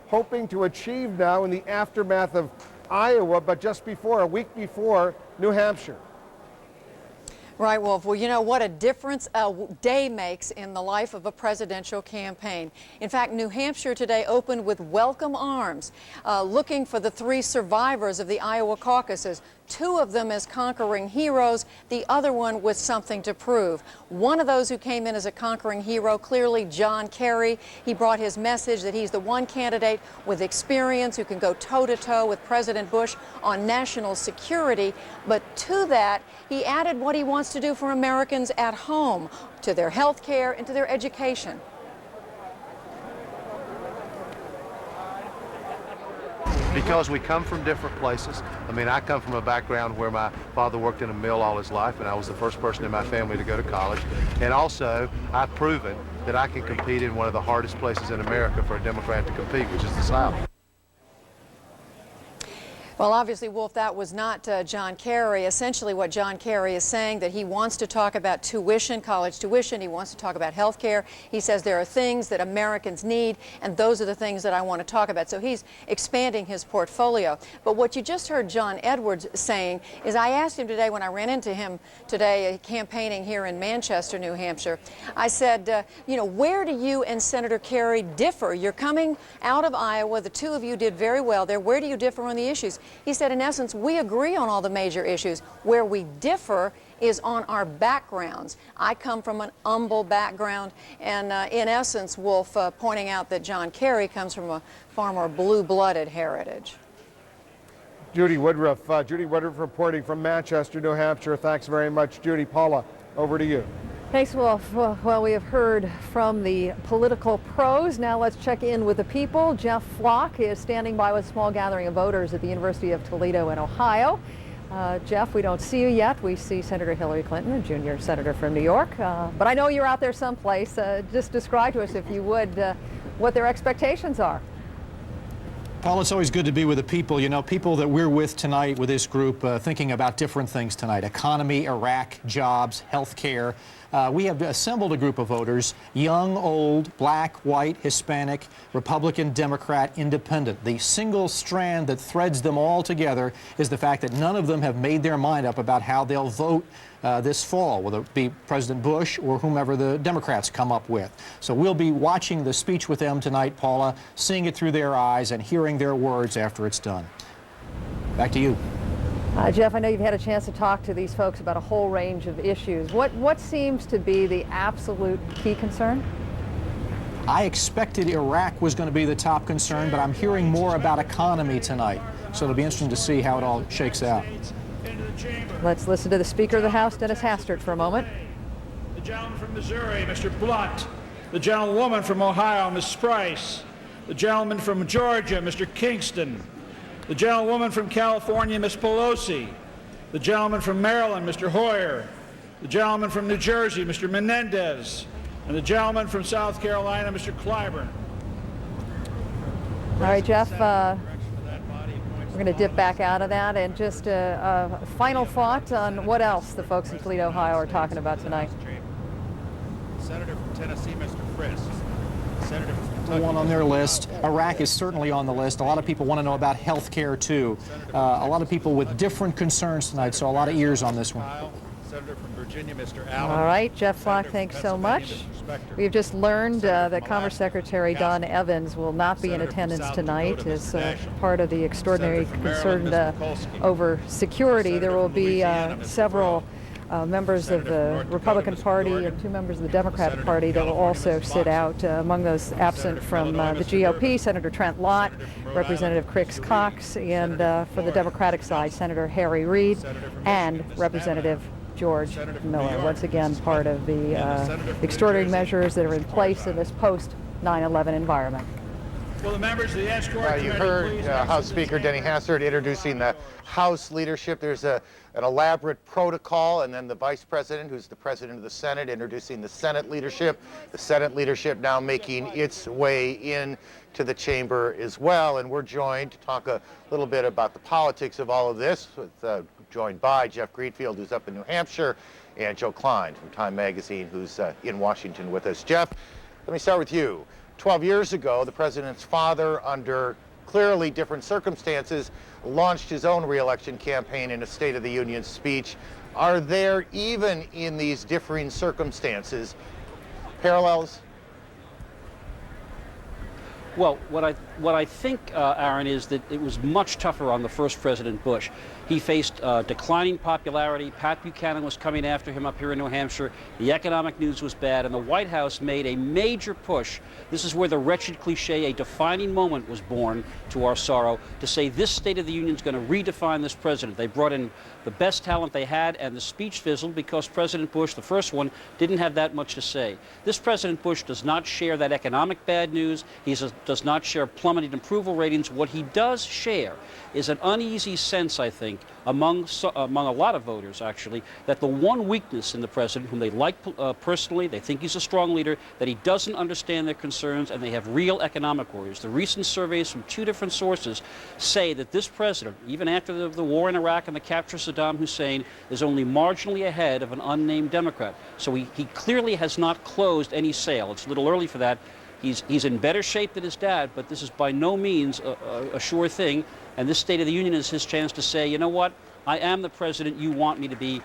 hoping to achieve now in the aftermath of Iowa, but just before, a week before, New Hampshire? Right, Wolf. Well, you know what a difference a day makes in the life of a presidential campaign. In fact, New Hampshire today opened with welcome arms, looking for the 3 survivors of the Iowa caucuses. 2 of them as conquering heroes, the other one with something to prove. One of those who came in as a conquering hero, clearly John Kerry. He brought his message that he's the one candidate with experience who can go toe-to-toe with President Bush on national security. But to that, he added what he wants to do for Americans at home, to their health care and to their education. Because we come from different places. I mean, I come from a background where my father worked in a mill all his life, and I was the first person in my family to go to college. And also, I've proven that I can compete in one of the hardest places in America for a Democrat to compete, which is the South. Well, obviously, Wolf, that was not John Kerry. Essentially, what John Kerry is saying, that he wants to talk about tuition, college tuition. He wants to talk about health care. He says there are things that Americans need, and those are the things that I want to talk about. So he's expanding his portfolio. But what you just heard John Edwards saying is, I asked him today when I ran into him today campaigning here in Manchester, New Hampshire, I said, you know, where do you and Senator Kerry differ? You're coming out of Iowa. The 2 of you did very well there. Where do you differ on the issues? He said, in essence, we agree on all the major issues. Where we differ is on our backgrounds. I come from an humble background, and in essence, Wolf, pointing out that John Kerry comes from a far more blue-blooded heritage. Judy Woodruff. Judy Woodruff reporting from Manchester, New Hampshire. Thanks very much, Judy. Paula, over to you. Thanks, Wolf. Well, we have heard from the political pros. Now let's check in with the people. Jeff Flock is standing by with a small gathering of voters at the University of Toledo in Ohio. Jeff, we don't see you yet. We see Senator Hillary Clinton, a junior senator from New York. But I know you're out there someplace. Just describe to us, if you would, what their expectations are. Paul, it's always good to be with the people. You know, people that we're with tonight with this group, thinking about different things tonight: economy, Iraq, jobs, health care. We have assembled a group of voters, young, old, black, white, Hispanic, Republican, Democrat, Independent. The single strand that threads them all together is the fact that none of them have made their mind up about how they'll vote this fall, whether it be President Bush or whomever the Democrats come up with. So we'll be watching the speech with them tonight, Paula, seeing it through their eyes and hearing their words after it's done. Back to you. Jeff, I know you've had a chance to talk to these folks about a whole range of issues. What seems to be the absolute key concern? I expected Iraq was going to be the top concern, but I'm hearing more about economy tonight. So it'll be interesting to see how it all shakes out. Let's listen to the Speaker of the House, Dennis Hastert, for a moment. The gentleman from Missouri, Mr. Blunt. The gentlewoman from Ohio, Ms. Price. The gentleman from Georgia, Mr. Kingston. The gentlewoman from California, Ms. Pelosi. The gentleman from Maryland, Mr. Hoyer. The gentleman from New Jersey, Mr. Menendez. And the gentleman from South Carolina, Mr. Clyburn. All right, Jeff, we're going to dip back out of that, and just a final thought on what else the folks in Toledo, Ohio are talking about tonight. Senator from Tennessee, Mr. Frisk. Senator from Kentucky, one on their list. Iraq is certainly on the list. A lot of people want to know about health care, too. A lot of people with different concerns tonight, so a lot of ears on this one. Senator from Virginia, Mr. Allen. All right, Jeff Flock, thanks so much. We've just learned that Commerce Secretary Don Evans will not be in attendance tonight as part of the extraordinary concern over security. There will be several members of the Republican Party and 2 members of the Democratic Party that will also sit out. Among those absent from the GOP, Senator Trent Lott, Representative Chris Cox, and for the Democratic side, Senator Harry Reid and Representative George Miller. Once again, part of the extraordinary measures that are in place in this post-9/11 environment. Will the members of the escort you heard House Speaker Denny Hastert introducing the House leadership. There's an elaborate protocol, and then the Vice President, who's the President of the Senate, introducing the Senate leadership. The Senate leadership now making its way in to the chamber as well. And we're joined to talk a little bit about the politics of all of this, joined by Jeff Greenfield, who's up in New Hampshire, and Joe Klein from Time Magazine, who's in Washington with us. Jeff, let me start with you. 12 years ago, the president's father, under clearly different circumstances, launched his own re-election campaign in a State of the Union speech. Are there, even in these differing circumstances, parallels? Well, what I think, Aaron, is that it was much tougher on the first President Bush. He faced declining popularity. Pat Buchanan was coming after him up here in New Hampshire. The economic news was bad, and the White House made a major push. This is where the wretched cliche, a defining moment, was born, to our sorrow, to say this State of the Union is going to redefine this president. They brought in the best talent they had, and the speech fizzled because President Bush, the first one, didn't have that much to say. This President Bush does not share that economic bad news. He does not share plummeted approval ratings. What he does share is an uneasy sense, I think, among a lot of voters, actually, that the one weakness in the president, whom they like personally, they think he's a strong leader, that he doesn't understand their concerns, and they have real economic worries. The recent surveys from 2 different sources say that this president, even after the war in Iraq and the capture of Saddam Hussein, is only marginally ahead of an unnamed Democrat. So he clearly has not closed any sale. It's a little early for that. He's in better shape than his dad, but this is by no means a sure thing. And this State of the Union is his chance to say, you know what, I am the president you want me to be.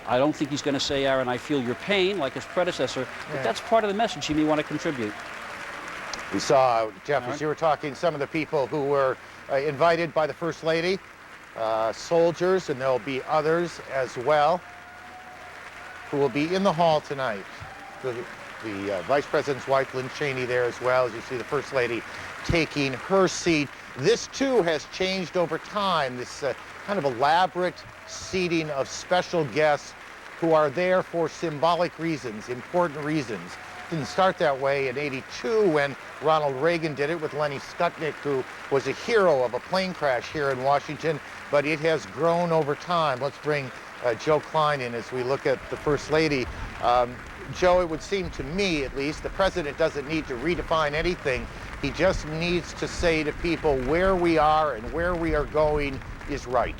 I don't think he's going to say, Aaron, I feel your pain, like his predecessor, but that's part of the message he may want to contribute. We saw, Jeff, as you were talking, some of the people who were invited by the First Lady, soldiers, and there'll be others as well, who will be in the hall tonight. The Vice President's wife, Lynn Cheney, there as well, as you see the First Lady taking her seat. This, too, has changed over time, this kind of elaborate seating of special guests who are there for symbolic reasons, important reasons. Didn't start that way in '82 when Ronald Reagan did it with Lenny Skutnik, who was a hero of a plane crash here in Washington, but it has grown over time. Let's bring Joe Klein in as we look at the First Lady. Joe, it would seem to me, at least, the president doesn't need to redefine anything. He just needs to say to people where we are and where we are going is right.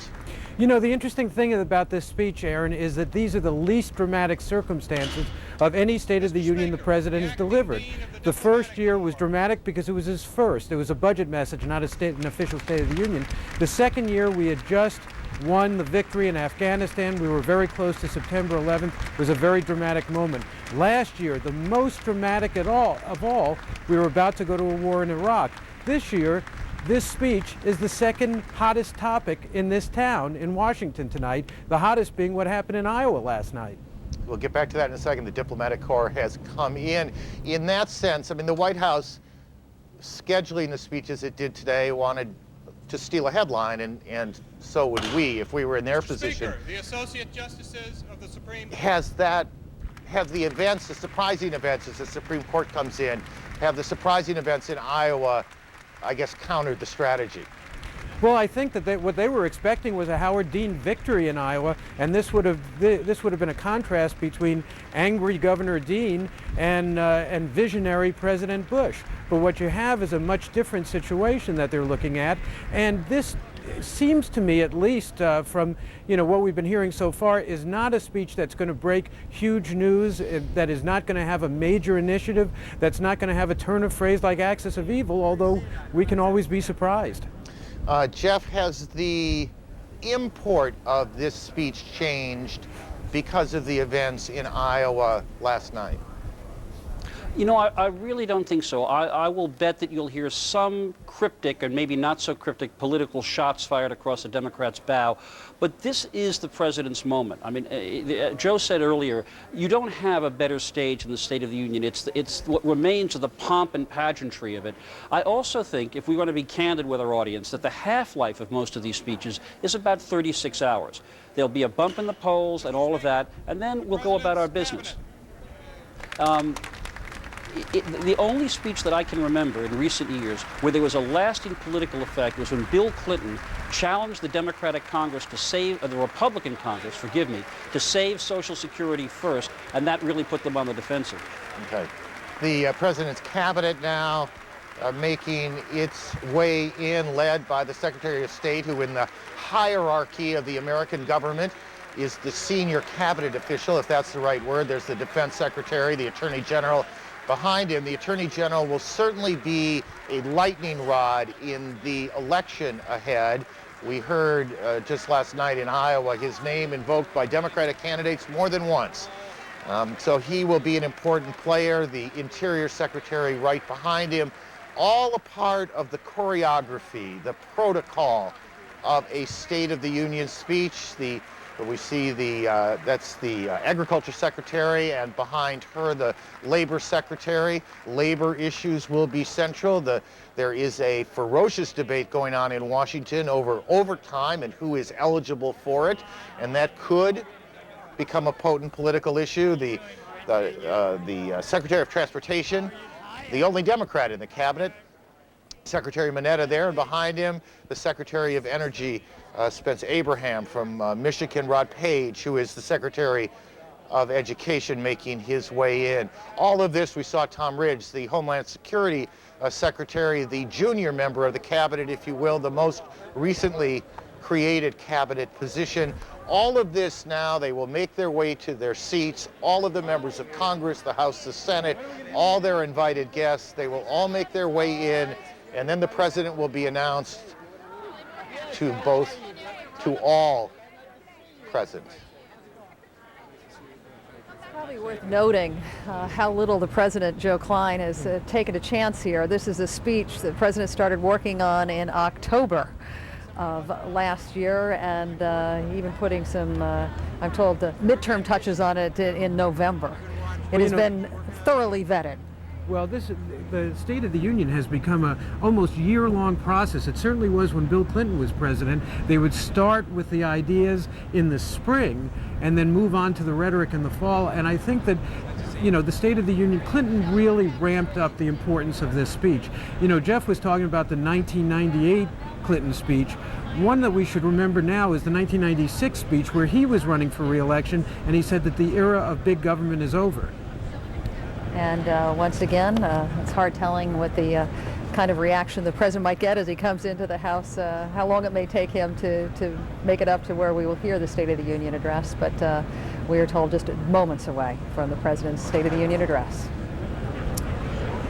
You know, the interesting thing about this speech, Aaron, is that these are the least dramatic circumstances of any State of the Union the president has delivered. The first year was dramatic because it was his first. It was a budget message, not an official State of the Union. The second year, we had just won the victory in Afghanistan. We were very close to September 11th. It was a very dramatic moment. Last year, the most dramatic of all, we were about to go to a war in Iraq. This year, this speech is the second hottest topic in this town in Washington tonight, the hottest being what happened in Iowa last night. We'll get back to that in a second. The diplomatic corps has come in. In that sense, I mean, the White House, scheduling the speech as it did today, wanted to steal a headline, and so would we if we were in their position. Speaker, the Associate Justices of the Supreme Court. Have the events, the surprising events as the Supreme Court comes in, have the surprising events in Iowa, I guess, countered the strategy? Well, I think that what they were expecting was a Howard Dean victory in Iowa, and this would have been a contrast between angry Governor Dean and visionary President Bush. But what you have is a much different situation that they're looking at, and this seems to me, at least from what we've been hearing so far, is not a speech that's going to break huge news, that is not going to have a major initiative, that's not going to have a turn of phrase like axis of evil, although we can always be surprised. Jeff, has the import of this speech changed because of the events in Iowa last night? You know, I really don't think so. I will bet that you'll hear some cryptic and maybe not so cryptic political shots fired across the Democrats' bow. But this is the president's moment. I mean, Joe said earlier, you don't have a better stage in the State of the Union. It's what remains of the pomp and pageantry of it. I also think, if we want to be candid with our audience, that the half-life of most of these speeches is about 36 hours. There'll be a bump in the polls and all of that, and then we'll go about our business. The only speech that I can remember in recent years where there was a lasting political effect was when Bill Clinton challenged the Democratic Congress to save, the Republican Congress, forgive me, to save Social Security first, and that really put them on the defensive. Okay. The president's cabinet now making its way in, led by the Secretary of State, who in the hierarchy of the American government is the senior cabinet official, if that's the right word. There's the Defense Secretary, the Attorney General, behind him, the Attorney General will certainly be a lightning rod in the election ahead. We heard just last night in Iowa his name invoked by Democratic candidates more than once. So he will be an important player. The Interior Secretary right behind him, all a part of the choreography, the protocol of a State of the Union speech. We see that's the Agriculture Secretary, and behind her the Labor Secretary. Labor issues will be central. There is a ferocious debate going on in Washington over overtime and who is eligible for it, and that could become a potent political issue. The Secretary of Transportation, the only Democrat in the cabinet, Secretary Mineta there, and behind him the Secretary of Energy, Spence Abraham from Michigan, Rod Page, who is the Secretary of Education, making his way in. All of this, we saw Tom Ridge, the Homeland Security Secretary, the junior member of the cabinet, if you will, the most recently created cabinet position. All of this now, they will make their way to their seats. All of the members of Congress, the House, the Senate, all their invited guests, they will all make their way in, and then the president will be announced to all present. It's probably worth noting how little the president, Joe Klein, has taken a chance here. This is a speech the president started working on in October of last year, and even putting some, I'm told, midterm touches on it in November. It has been thoroughly vetted. Well, the State of the Union has become a almost year-long process. It certainly was when Bill Clinton was president. They would start with the ideas in the spring and then move on to the rhetoric in the fall. And I think that, you know, the State of the Union, Clinton really ramped up the importance of this speech. You know, Jeff was talking about the 1998 Clinton speech. One that we should remember now is the 1996 speech where he was running for re-election, and he said that the era of big government is over. And once again, it's hard telling what the kind of reaction the president might get as he comes into the House, how long it may take him to make it up to where we will hear the State of the Union address. But we are told just moments away from the president's State of the Union address.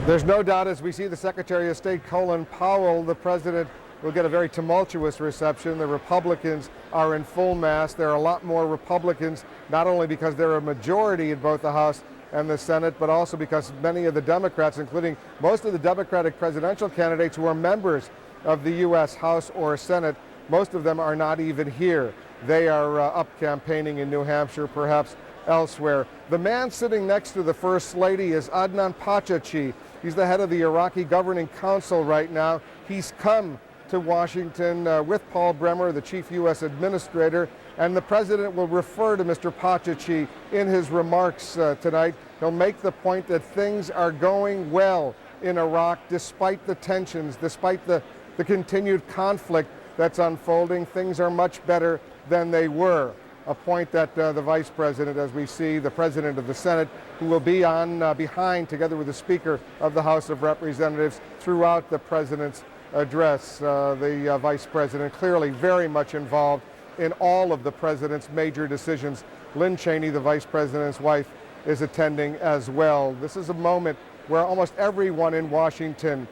There's no doubt as we see the Secretary of State, Colin Powell, the president will get a very tumultuous reception. The Republicans are in full mass. There are a lot more Republicans, not only because they're a majority in both the House and the Senate, but also because many of the Democrats, including most of the Democratic presidential candidates who are members of the U.S. House or Senate, most of them are not even here. They are up campaigning in New Hampshire, perhaps elsewhere. The man sitting next to the First Lady is ADNAN PACHACHI. He's the head of the Iraqi Governing Council right now. He's come to Washington with Paul Bremer, the chief U.S. administrator, and the president will refer to Mr. PACHACHI in his remarks tonight. He'll make the point that things are going well in Iraq despite the tensions, despite the continued conflict that's unfolding. Things are much better than they were. A point that the vice president, as we see, the president of the Senate, who will be on behind together with the Speaker of the House of Representatives throughout the president's address. The vice president clearly very much involved in all of the president's major decisions. Lynn Cheney, the vice president's wife, is attending as well. This is a moment where almost everyone in Washington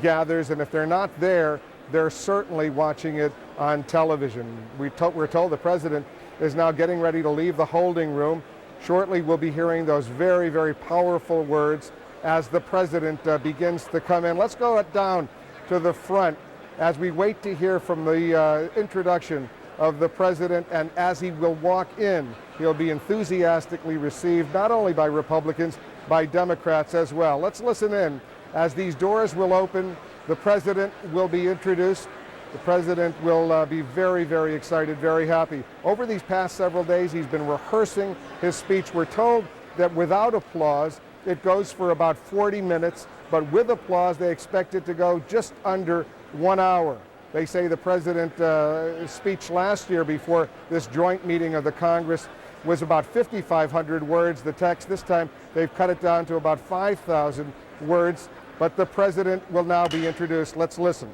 gathers, and if they're not there, they're certainly watching it on television. We're told the president is now getting ready to leave the holding room. Shortly we'll be hearing those very, very powerful words as the president begins to come in. Let's go down to the front as we wait to hear from the introduction of the president, and as he will walk in, he'll be enthusiastically received not only by Republicans, by Democrats as well. Let's listen in as these doors will open. The president will be introduced. The president will be very, very excited, very happy. Over these past several days, he's been rehearsing his speech. We're told that without applause, it goes for about 40 minutes, but with applause, they expect it to go just under 1 hour. They say the president's speech last year before this joint meeting of the Congress was about 5,500 words, the text. This time, they've cut it down to about 5,000 words, but the president will now be introduced. Let's listen.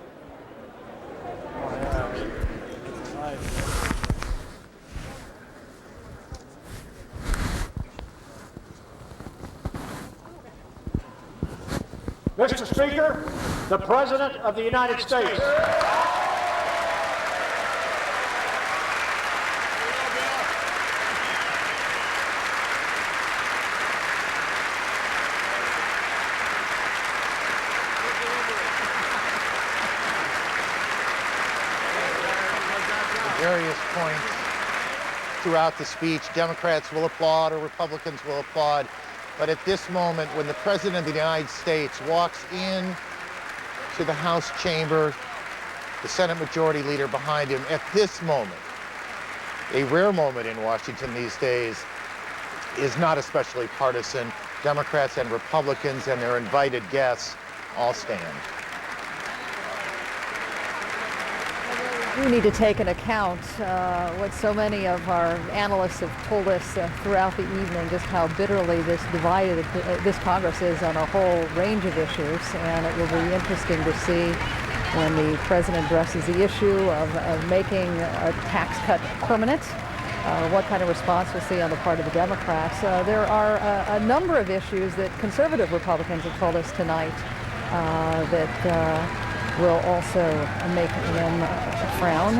Mr. Speaker, the President of the United States. Various points throughout the speech, Democrats will applaud or Republicans will applaud. But at this moment, when the President of the United States walks in to the House chamber, the Senate Majority Leader behind him, at this moment, a rare moment in Washington these days, is not especially partisan. Democrats and Republicans and their invited guests all stand. We need to take into account what so many of our analysts have told us throughout the evening, just how bitterly this divided this Congress is on a whole range of issues, and it will be interesting to see when the President addresses the issue of making a tax cut permanent, what kind of response we'll see on the part of the Democrats. There are a number of issues that conservative Republicans have told us tonight that will also make them frown.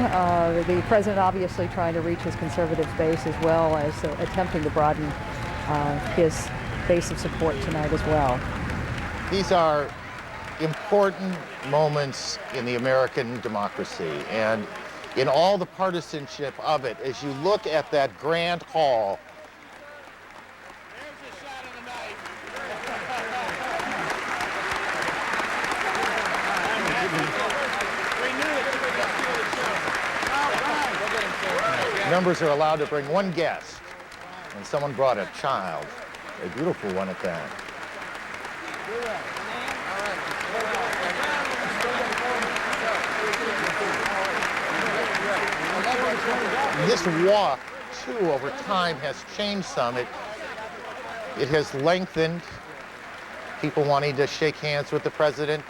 The President obviously trying to reach his conservative base as well as attempting to broaden his base of support tonight as well. These are important moments in the American democracy, and in all the partisanship of it, as you look at that grand hall, members are allowed to bring one guest, and someone brought a child, a beautiful one at that. This walk, too, over time has changed some. It has lengthened. People wanting to shake hands with the President,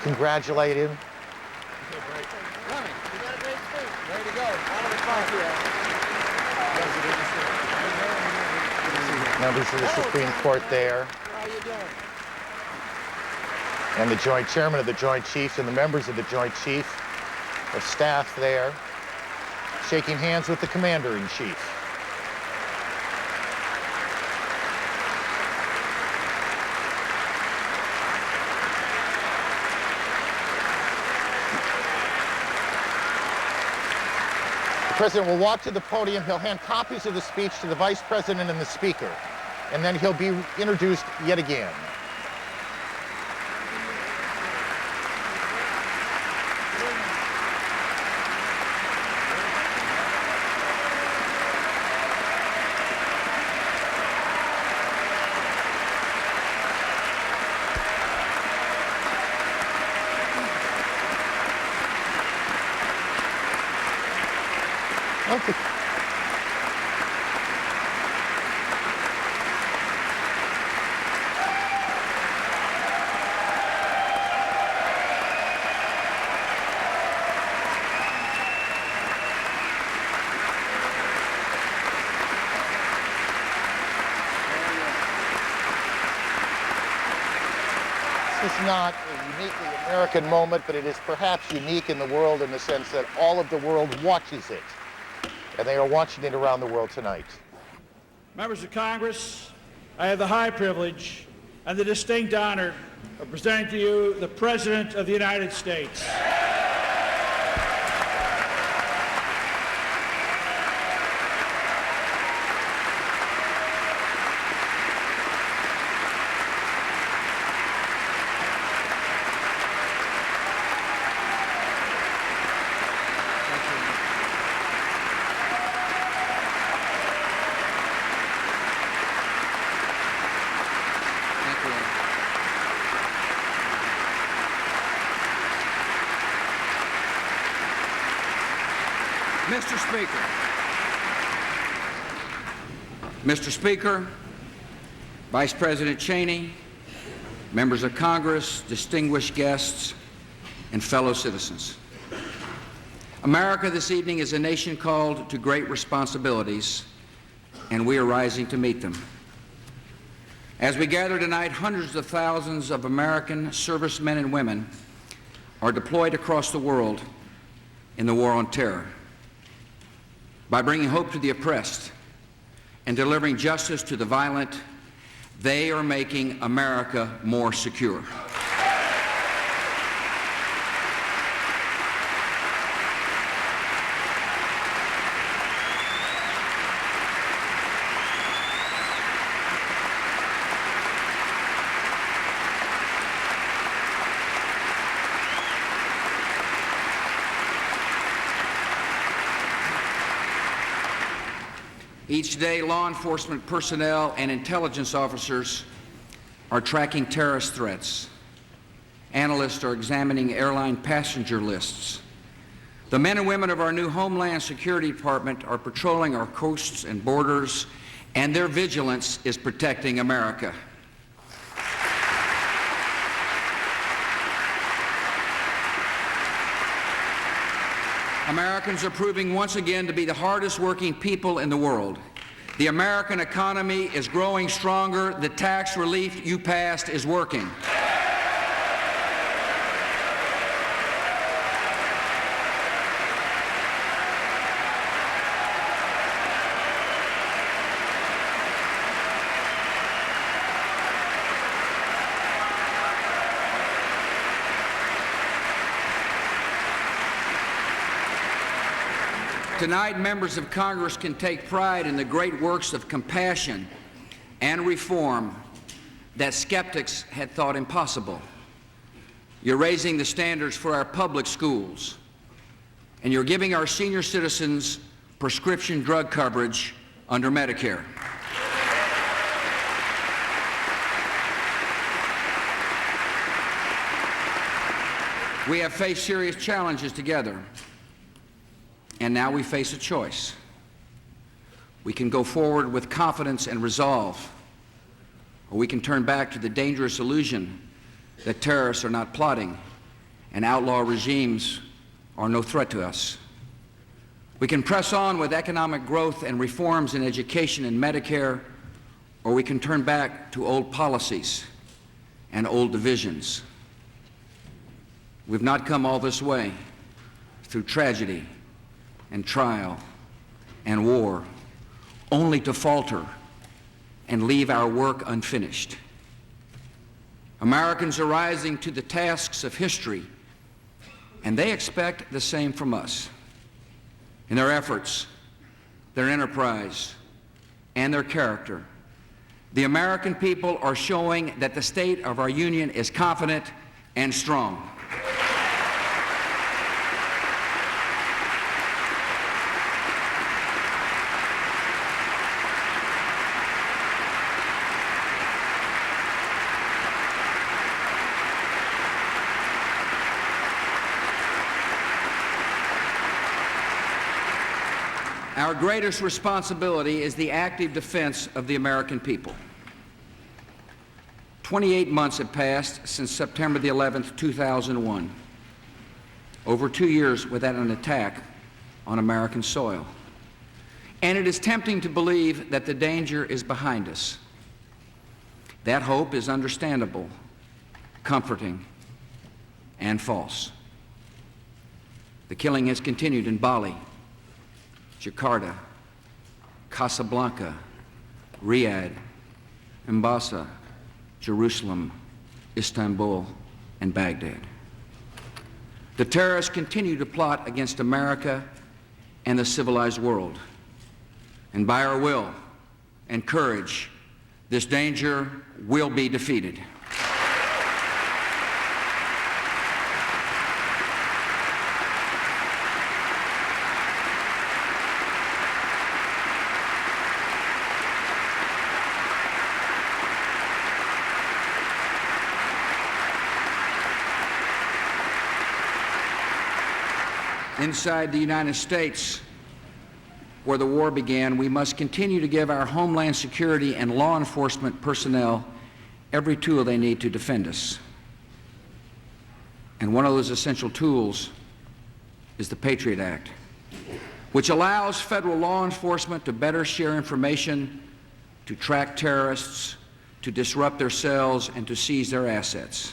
congratulate him. Members of the Supreme Court there. And the Joint Chairman of the Joint Chiefs and the members of the Joint Chief of Staff there, shaking hands with the Commander-in-Chief. The President will walk to the podium. He'll hand copies of the speech to the Vice President and the Speaker, and then he'll be introduced yet again. Okay. This is not a uniquely American moment, but it is perhaps unique in the world in the sense that all of the world watches it. And they are watching it around the world tonight. Members of Congress, I have the high privilege and the distinct honor of presenting to you the President of the United States. Mr. Speaker, Vice President Cheney, members of Congress, distinguished guests, and fellow citizens. America this evening is a nation called to great responsibilities, and we are rising to meet them. As we gather tonight, hundreds of thousands of American servicemen and women are deployed across the world in the war on terror. By bringing hope to the oppressed and delivering justice to the violent, they are making America more secure. Each day, law enforcement personnel and intelligence officers are tracking terrorist threats. Analysts are examining airline passenger lists. The men and women of our new Homeland Security Department are patrolling our coasts and borders, and their vigilance is protecting America. Americans are proving once again to be the hardest working people in the world. The American economy is growing stronger. The tax relief you passed is working. Tonight, members of Congress can take pride in the great works of compassion and reform that skeptics had thought impossible. You're raising the standards for our public schools, and you're giving our senior citizens prescription drug coverage under Medicare. We have faced serious challenges together. And now we face a choice. We can go forward with confidence and resolve, or we can turn back to the dangerous illusion that terrorists are not plotting and outlaw regimes are no threat to us. We can press on with economic growth and reforms in education and Medicare, or we can turn back to old policies and old divisions. We've not come all this way through tragedy and trial and war, only to falter and leave our work unfinished. Americans are rising to the tasks of history, and they expect the same from us. In their efforts, their enterprise, and their character, the American people are showing that the state of our union is confident and strong. Our greatest responsibility is the active defense of the American people. 28 months have passed since September the 11th, 2001. Over 2 years without an attack on American soil. And it is tempting to believe that the danger is behind us. That hope is understandable, comforting, and false. The killing has continued in Bali, Jakarta, Casablanca, Riyadh, Mombasa, Jerusalem, Istanbul, and Baghdad. The terrorists continue to plot against America and the civilized world. And by our will and courage, this danger will be defeated. Inside the United States, where the war began, we must continue to give our Homeland Security and law enforcement personnel every tool they need to defend us. And one of those essential tools is the Patriot Act, which allows federal law enforcement to better share information, to track terrorists, to disrupt their cells and to seize their assets.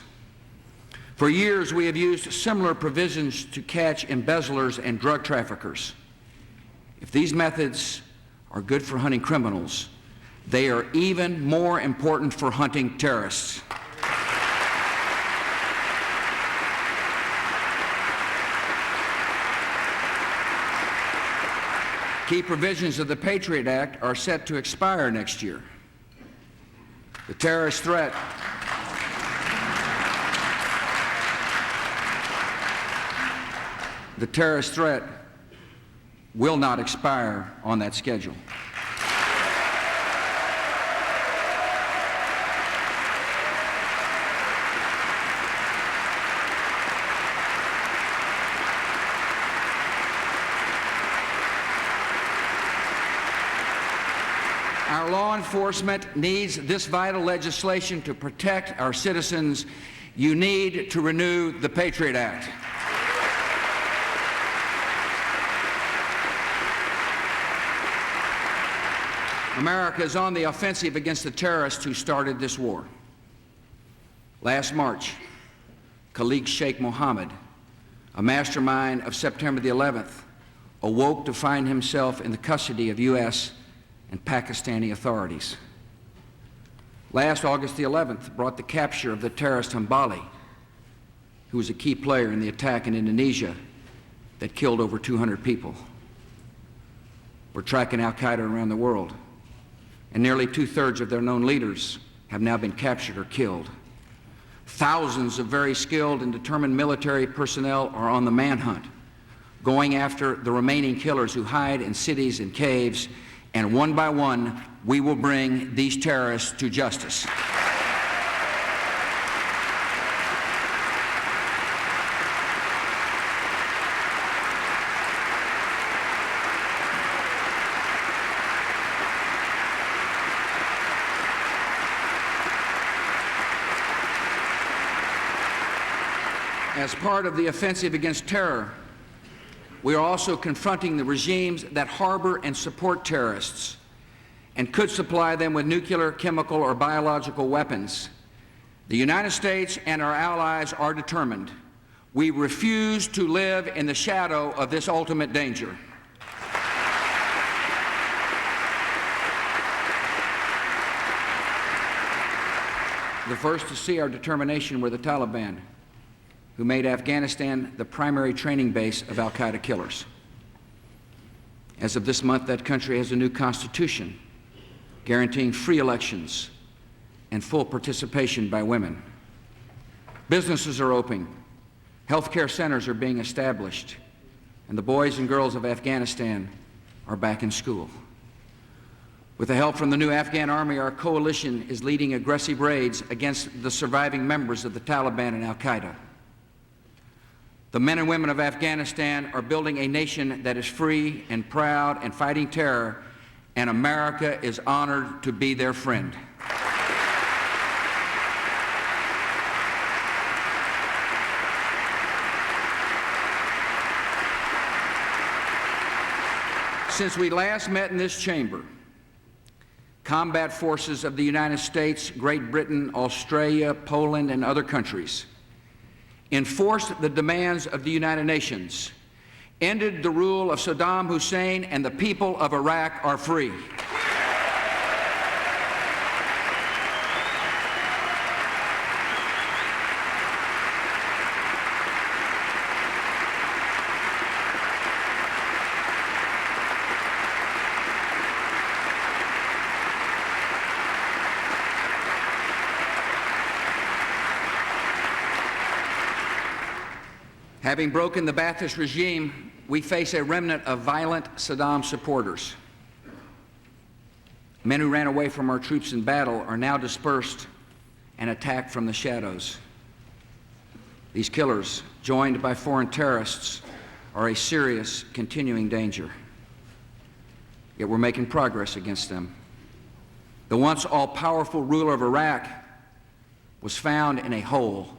For years, we have used similar provisions to catch embezzlers and drug traffickers. If these methods are good for hunting criminals, they are even more important for hunting terrorists. Key provisions of the Patriot Act are set to expire next year. The terrorist threat will not expire on that schedule. Our law enforcement needs this vital legislation to protect our citizens. You need to renew the Patriot Act. America is on the offensive against the terrorists who started this war. Last March, Khalid Sheikh Mohammed, a mastermind of September the 11th, awoke to find himself in the custody of U.S. and Pakistani authorities. Last August the 11th brought the capture of the terrorist Hambali, who was a key player in the attack in Indonesia that killed over 200 people. We're tracking al-Qaeda around the world, and nearly 2/3 of their known leaders have now been captured or killed. Thousands of very skilled and determined military personnel are on the manhunt, going after the remaining killers who hide in cities and caves, and one by one, we will bring these terrorists to justice. As part of the offensive against terror, we are also confronting the regimes that harbor and support terrorists and could supply them with nuclear, chemical, or biological weapons. The United States and our allies are determined. We refuse to live in the shadow of this ultimate danger. The first to see our determination were the Taliban, who made Afghanistan the primary training base of al-Qaeda killers. As of this month, that country has a new constitution guaranteeing free elections and full participation by women. Businesses are opening, healthcare centers are being established, and the boys and girls of Afghanistan are back in school. With the help from the new Afghan army, our coalition is leading aggressive raids against the surviving members of the Taliban and al-Qaeda. The men and women of Afghanistan are building a nation that is free and proud and fighting terror, and America is honored to be their friend. Since we last met in this chamber, combat forces of the United States, Great Britain, Australia, Poland, and other countries enforced the demands of the United Nations, ended the rule of Saddam Hussein, and the people of Iraq are free. Having broken the Ba'athist regime, we face a remnant of violent Saddam supporters. Men who ran away from our troops in battle are now dispersed and attacked from the shadows. These killers, joined by foreign terrorists, are a serious, continuing danger. Yet we're making progress against them. The once all-powerful ruler of Iraq was found in a hole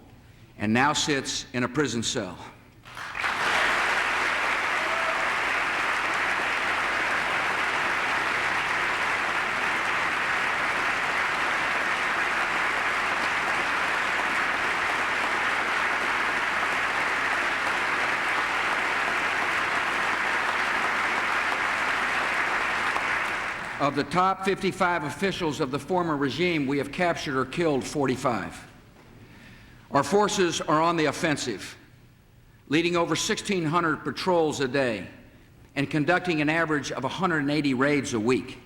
and now sits in a prison cell. Of the top 55 officials of the former regime, we have captured or killed 45. Our forces are on the offensive, leading over 1,600 patrols a day and conducting an average of 180 raids a week.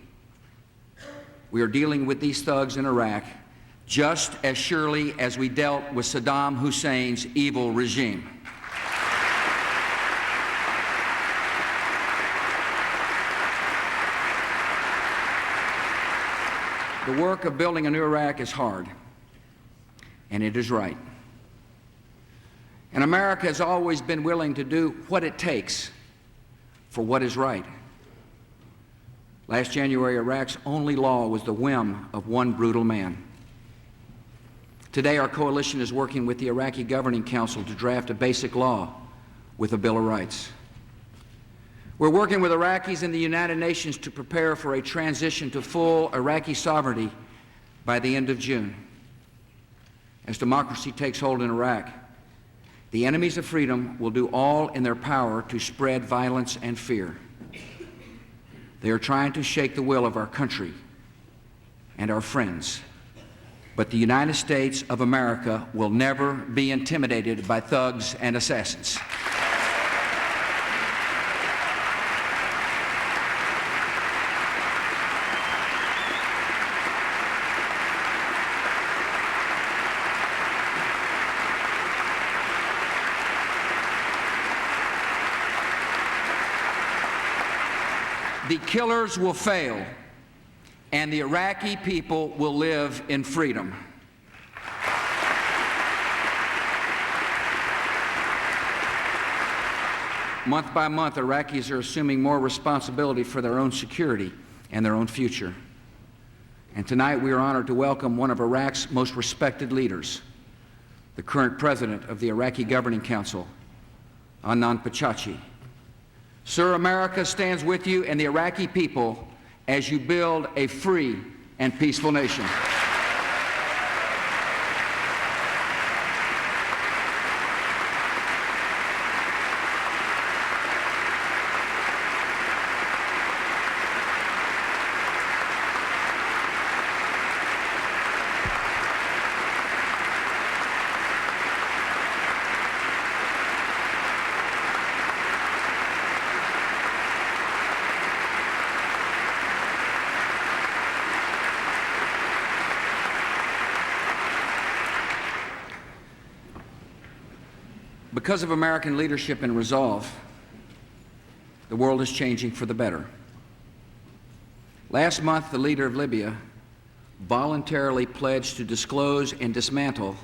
We are dealing with these thugs in Iraq just as surely as we dealt with Saddam Hussein's evil regime. The work of building a new Iraq is hard, and it is right. And America has always been willing to do what it takes for what is right. Last January, Iraq's only law was the whim of one brutal man. Today, our coalition is working with the Iraqi Governing Council to draft a basic law with a Bill of Rights. We're working with Iraqis in the United Nations to prepare for a transition to full Iraqi sovereignty by the end of June. As democracy takes hold in Iraq, the enemies of freedom will do all in their power to spread violence and fear. They are trying to shake the will of our country and our friends. But the United States of America will never be intimidated by thugs and assassins. The killers will fail, and the Iraqi people will live in freedom. Month by month, Iraqis are assuming more responsibility for their own security and their own future. And tonight we are honored to welcome one of Iraq's most respected leaders, the current president of the Iraqi Governing Council, ADNAN PACHACHI. Sir, America stands with you and the Iraqi people as you build a free and peaceful nation. Because of American leadership and resolve, the world is changing for the better. Last month, the leader of Libya voluntarily pledged to disclose and dismantle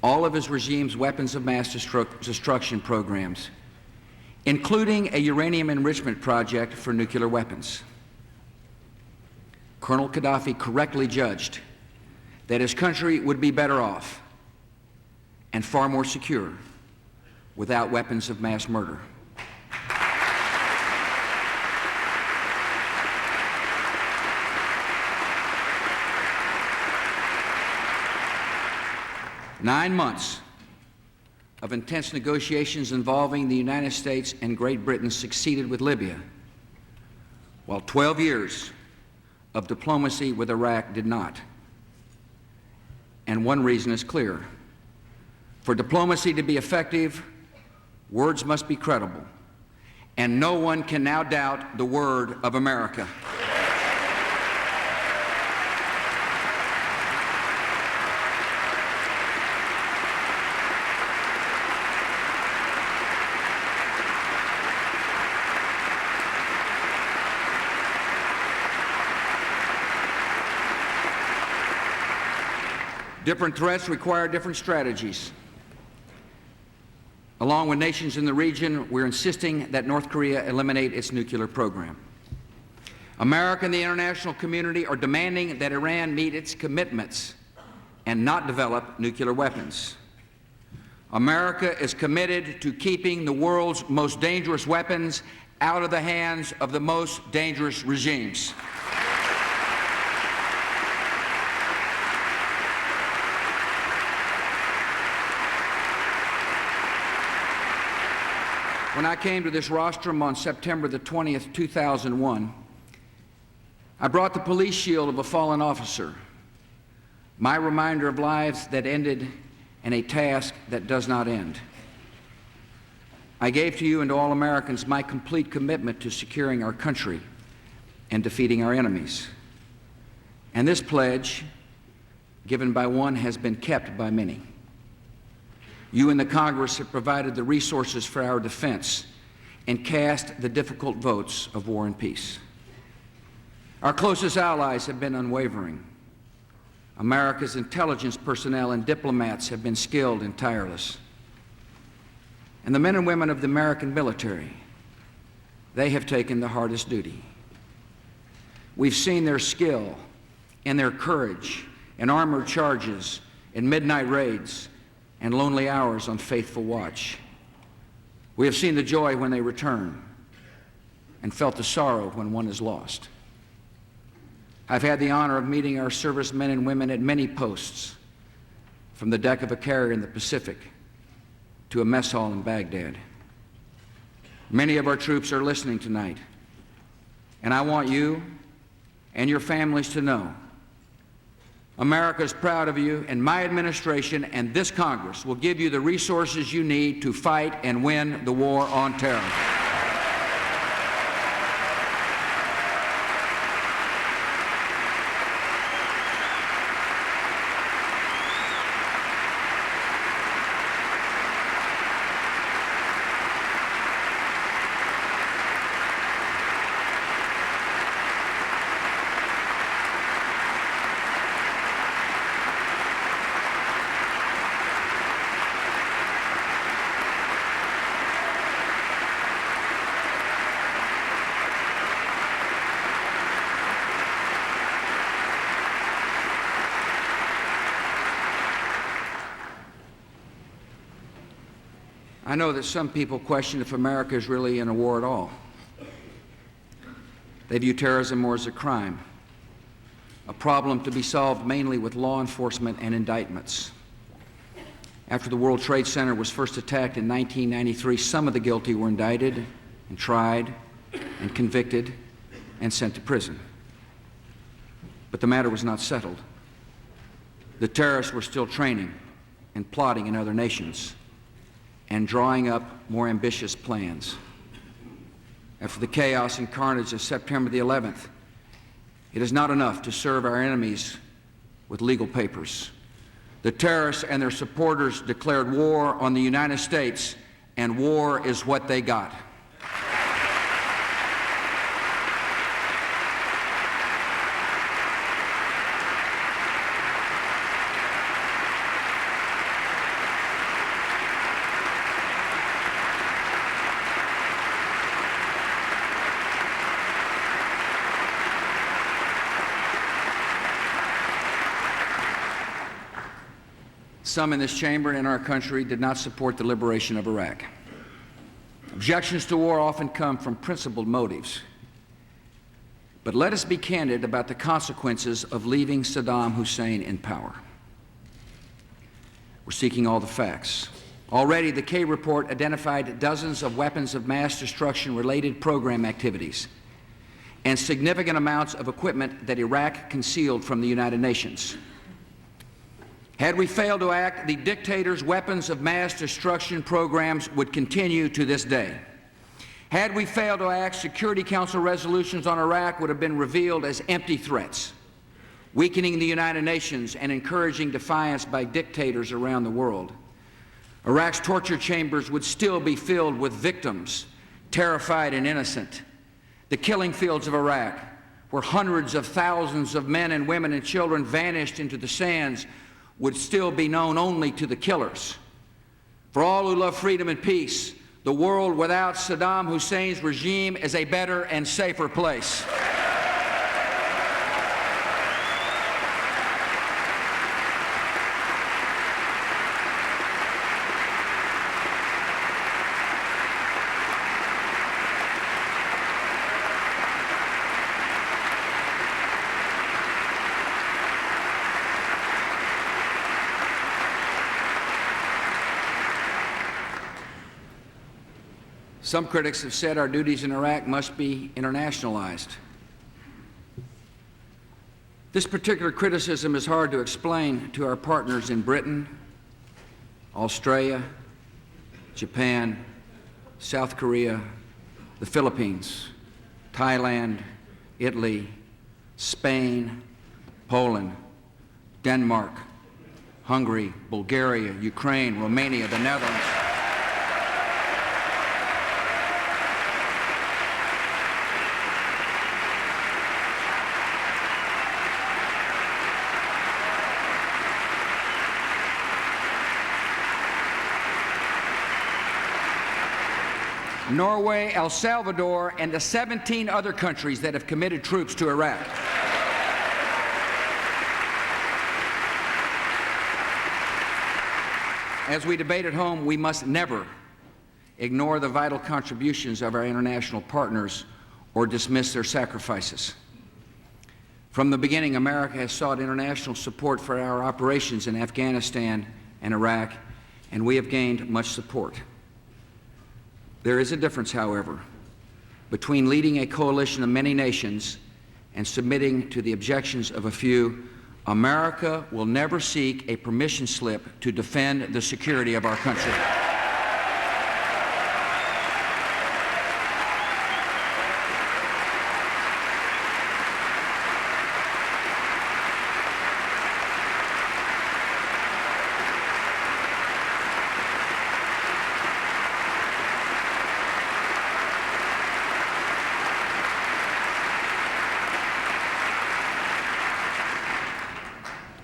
all of his regime's weapons of mass destruction programs, including a uranium enrichment project for nuclear weapons. Colonel Gaddafi correctly judged that his country would be better off and far more secure without weapons of mass murder. Nine months of intense negotiations involving the United States and Great Britain succeeded with Libya, while 12 years of diplomacy with Iraq did not. And one reason is clear. For diplomacy to be effective, words must be credible, and no one can now doubt the word of America. Different threats require different strategies. Along with nations in the region, we're insisting that North Korea eliminate its nuclear program. America and the international community are demanding that Iran meet its commitments and not develop nuclear weapons. America is committed to keeping the world's most dangerous weapons out of the hands of the most dangerous regimes. When I came to this rostrum on September the 20th, 2001, I brought the police shield of a fallen officer, my reminder of lives that ended and a task that does not end. I gave to you and to all Americans my complete commitment to securing our country and defeating our enemies. And this pledge, given by one, has been kept by many. You and the Congress have provided the resources for our defense and cast the difficult votes of war and peace. Our closest allies have been unwavering. America's intelligence personnel and diplomats have been skilled and tireless. And the men and women of the American military, they have taken the hardest duty. We've seen their skill and their courage in armored charges, in midnight raids, and lonely hours on faithful watch. We have seen the joy when they return and felt the sorrow when one is lost. I've had the honor of meeting our servicemen and women at many posts, from the deck of a carrier in the Pacific to a mess hall in Baghdad. Many of our troops are listening tonight, and I want you and your families to know America is proud of you, and my administration and this Congress will give you the resources you need to fight and win the war on terror. I know that some people question if America is really in a war at all. They view terrorism more as a crime, a problem to be solved mainly with law enforcement and indictments. After the World Trade Center was first attacked in 1993, some of the guilty were indicted and tried and convicted and sent to prison. But the matter was not settled. The terrorists were still training and plotting in other nations and drawing up more ambitious plans. After the chaos and carnage of September the 11th, it is not enough to serve our enemies with legal papers. The terrorists and their supporters declared war on the United States, and war is what they got. Some in this chamber and in our country did not support the liberation of Iraq. Objections to war often come from principled motives. But let us be candid about the consequences of leaving Saddam Hussein in power. We're seeking all the facts. Already, the K report identified dozens of weapons of mass destruction related program activities and significant amounts of equipment that Iraq concealed from the United Nations. Had we failed to act, the dictator's weapons of mass destruction programs would continue to this day. Had we failed to act, Security Council resolutions on Iraq would have been revealed as empty threats, weakening the United Nations and encouraging defiance by dictators around the world. Iraq's torture chambers would still be filled with victims, terrified and innocent. The killing fields of Iraq, where hundreds of thousands of men and women and children vanished into the sands, would still be known only to the killers. For all who love freedom and peace, the world without Saddam Hussein's regime is a better and safer place. Some critics have said our duties in Iraq must be internationalized. This particular criticism is hard to explain to our partners in Britain, Australia, Japan, South Korea, the Philippines, Thailand, Italy, Spain, Poland, Denmark, Hungary, Bulgaria, Ukraine, Romania, the Netherlands. Norway, El Salvador, and the 17 other countries that have committed troops to Iraq. As we debate at home, we must never ignore the vital contributions of our international partners or dismiss their sacrifices. From the beginning, America has sought international support for our operations in Afghanistan and Iraq, and we have gained much support. There is a difference, however, between leading a coalition of many nations and submitting to the objections of a few. America will never seek a permission slip to defend the security of our country.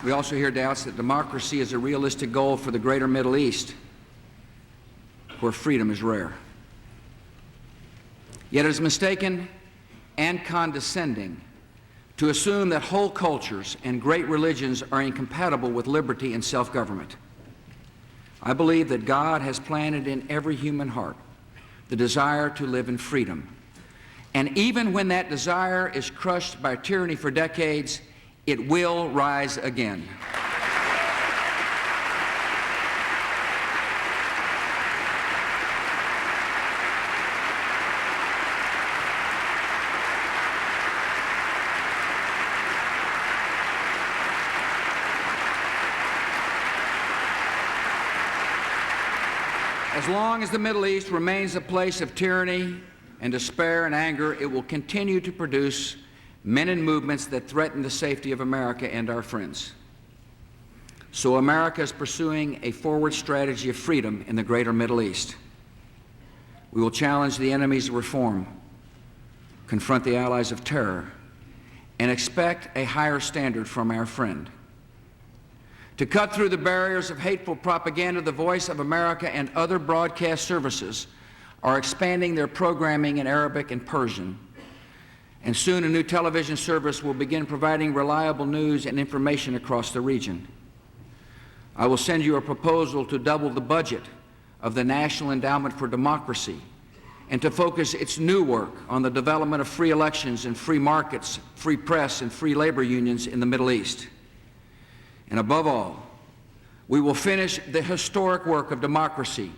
We also hear doubts that democracy is a realistic goal for the greater Middle East, where freedom is rare. Yet it is mistaken and condescending to assume that whole cultures and great religions are incompatible with liberty and self-government. I believe that God has planted in every human heart the desire to live in freedom. And even when that desire is crushed by tyranny for decades, it will rise again. As long as the Middle East remains a place of tyranny and despair and anger, it will continue to produce men and movements that threaten the safety of America and our friends. So America is pursuing a forward strategy of freedom in the greater Middle East. We will challenge the enemies of reform, confront the allies of terror, and expect a higher standard from our friend. To cut through the barriers of hateful propaganda, the Voice of America and other broadcast services are expanding their programming in Arabic and Persian. And soon a new television service will begin providing reliable news and information across the region. I will send you a proposal to double the budget of the National Endowment for Democracy and to focus its new work on the development of free elections and free markets, free press, and free labor unions in the Middle East. And above all, we will finish the historic work of democracy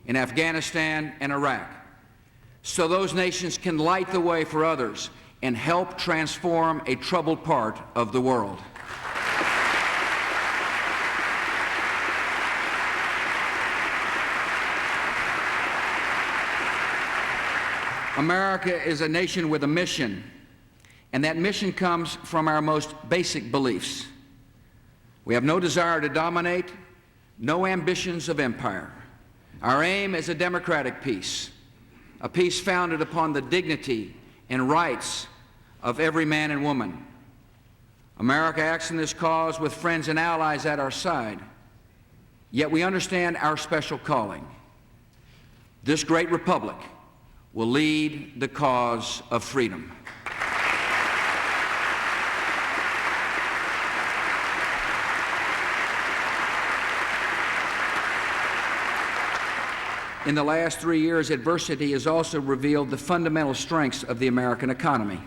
in Afghanistan and Iraq, so those nations can light the way for others and help transform a troubled part of the world. America is a nation with a mission, and that mission comes from our most basic beliefs. We have no desire to dominate, no ambitions of empire. Our aim is a democratic peace, a peace founded upon the dignity and rights of every man and woman. America acts in this cause with friends and allies at our side, yet we understand our special calling. This great republic will lead the cause of freedom. In the last 3 years, adversity has also revealed the fundamental strengths of the American economy.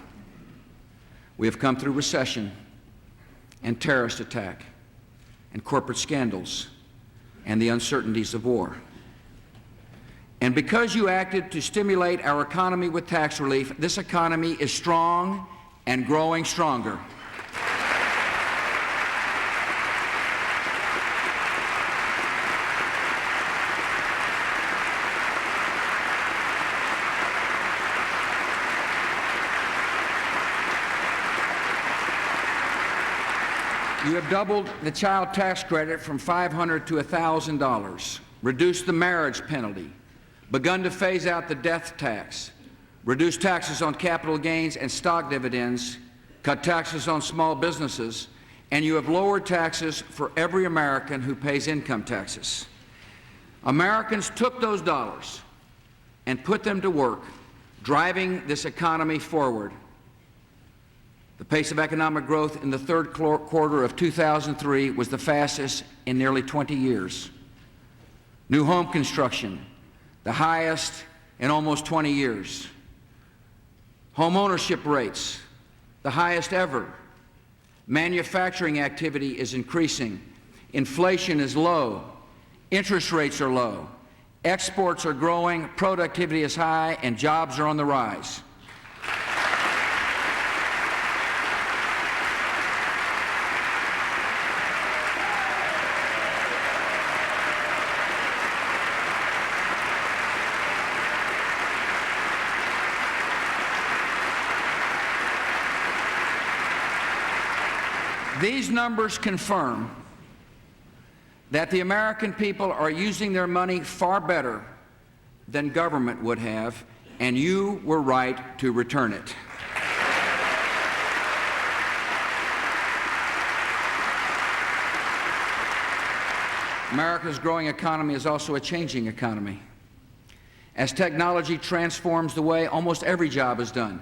We have come through recession and terrorist attack and corporate scandals and the uncertainties of war. And because you acted to stimulate our economy with tax relief, this economy is strong and growing stronger. You have doubled the child tax credit from $500 to $1,000, reduced the marriage penalty, begun to phase out the death tax, reduced taxes on capital gains and stock dividends, cut taxes on small businesses, and you have lowered taxes for every American who pays income taxes. Americans took those dollars and put them to work, driving this economy forward. The pace of economic growth in the third quarter of 2003 was the fastest in nearly 20 years. New home construction, the highest in almost 20 years. Home ownership rates, the highest ever. Manufacturing activity is increasing. Inflation is low. Interest rates are low. Exports are growing, productivity is high, and jobs are on the rise. These numbers confirm that the American people are using their money far better than government would have, and you were right to return it. America's growing economy is also a changing economy. As technology transforms the way almost every job is done,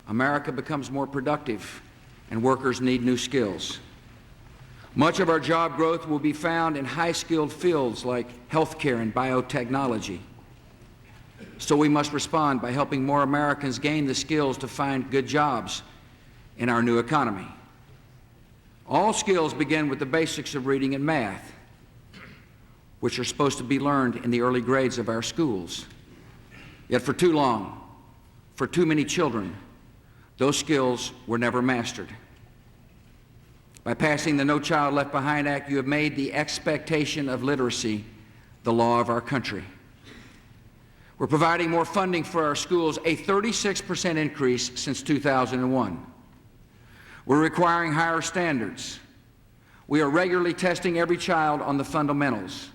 America becomes more productive, and workers need new skills. Much of our job growth will be found in high-skilled fields like healthcare and biotechnology. So we must respond by helping more Americans gain the skills to find good jobs in our new economy. All skills begin with the basics of reading and math, which are supposed to be learned in the early grades of our schools. Yet for too long, for too many children, those skills were never mastered. By passing the No Child Left Behind Act, you have made the expectation of literacy the law of our country. We're providing more funding for our schools, a 36% increase since 2001. We're requiring higher standards. We are regularly testing every child on the fundamentals.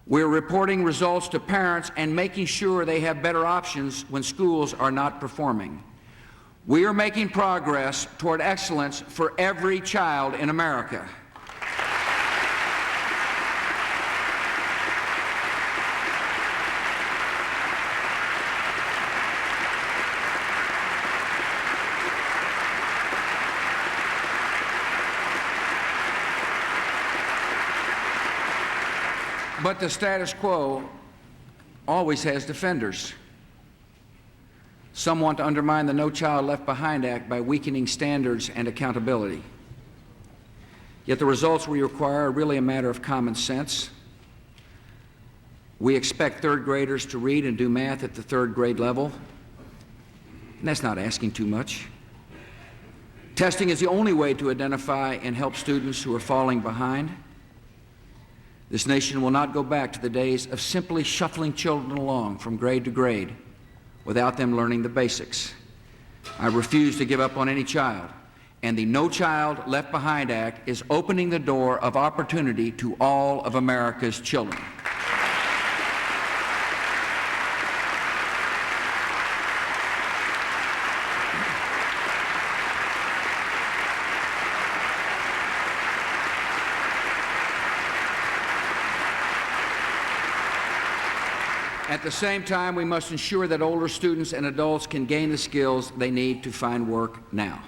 We're reporting results to parents and making sure they have better options when schools are not performing. We are making progress toward excellence for every child in America. But the status quo always has defenders. Some want to undermine the No Child Left Behind Act by weakening standards and accountability. Yet the results we require are really a matter of common sense. We expect third graders to read and do math at the third grade level, and that's not asking too much. Testing is the only way to identify and help students who are falling behind. This nation will not go back to the days of simply shuffling children along from grade to grade without them learning the basics. I refuse to give up on any child, and the No Child Left Behind Act is opening the door of opportunity to all of America's children. At the same time, we must ensure that older students and adults can gain the skills they need to find work now.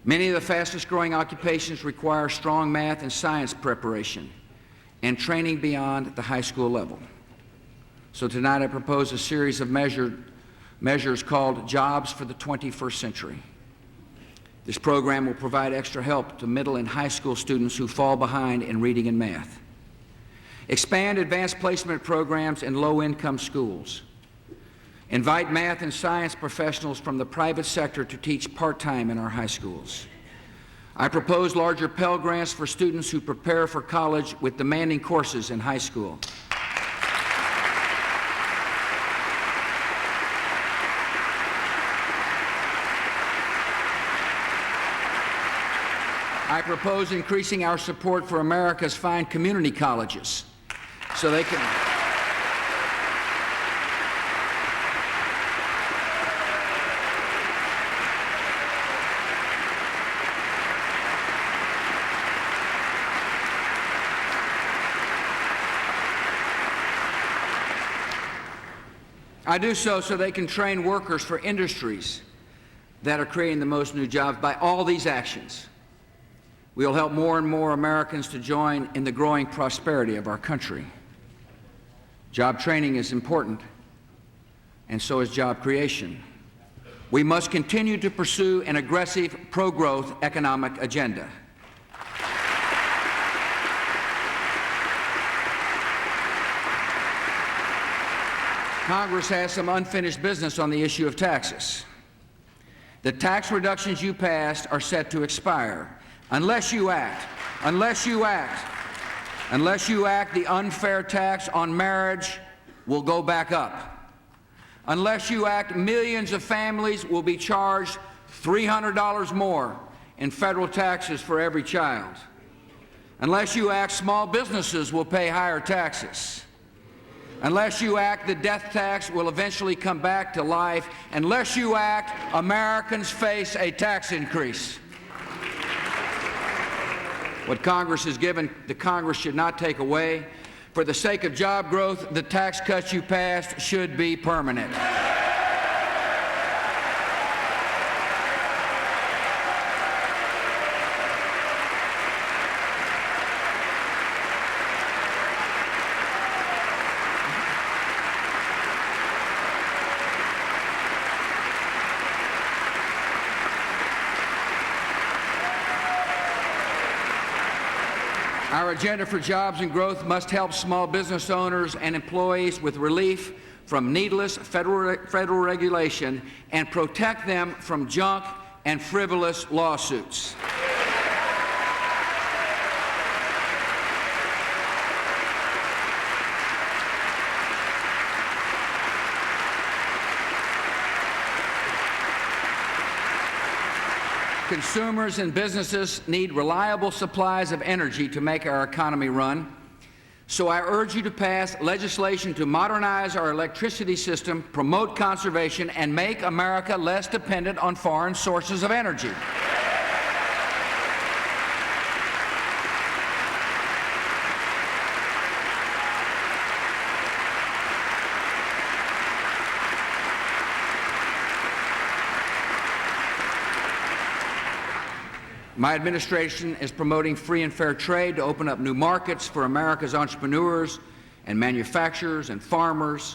Many of the fastest growing occupations require strong math and science preparation and training beyond the high school level. So tonight I propose a series of measures called Jobs for the 21st Century. This program will provide extra help to middle and high school students who fall behind in reading and math. Expand advanced placement programs in low-income schools. Invite math and science professionals from the private sector to teach part-time in our high schools. I propose larger Pell Grants for students who prepare for college with demanding courses in high school. I propose increasing our support for America's fine community colleges so they can so they can train workers for industries that are creating the most new jobs. By all these actions, we will help more and more Americans to join in the growing prosperity of our country. Job training is important, and so is job creation. We must continue to pursue an aggressive pro-growth economic agenda. Congress has some unfinished business on the issue of taxes. The tax reductions you passed are set to expire. Unless you act, the unfair tax on marriage will go back up. Unless you act, millions of families will be charged $300 more in federal taxes for every child. Unless you act, small businesses will pay higher taxes. Unless you act, the death tax will eventually come back to life. Unless you act, Americans face a tax increase. What Congress has given, the Congress should not take away. For the sake of job growth, the tax cuts you passed should be permanent. Our agenda for jobs and growth must help small business owners and employees with relief from needless federal regulation and protect them from junk and frivolous lawsuits. Consumers and businesses need reliable supplies of energy to make our economy run. So I urge you to pass legislation to modernize our electricity system, promote conservation, and make America less dependent on foreign sources of energy. My administration is promoting free and fair trade to open up new markets for America's entrepreneurs and manufacturers and farmers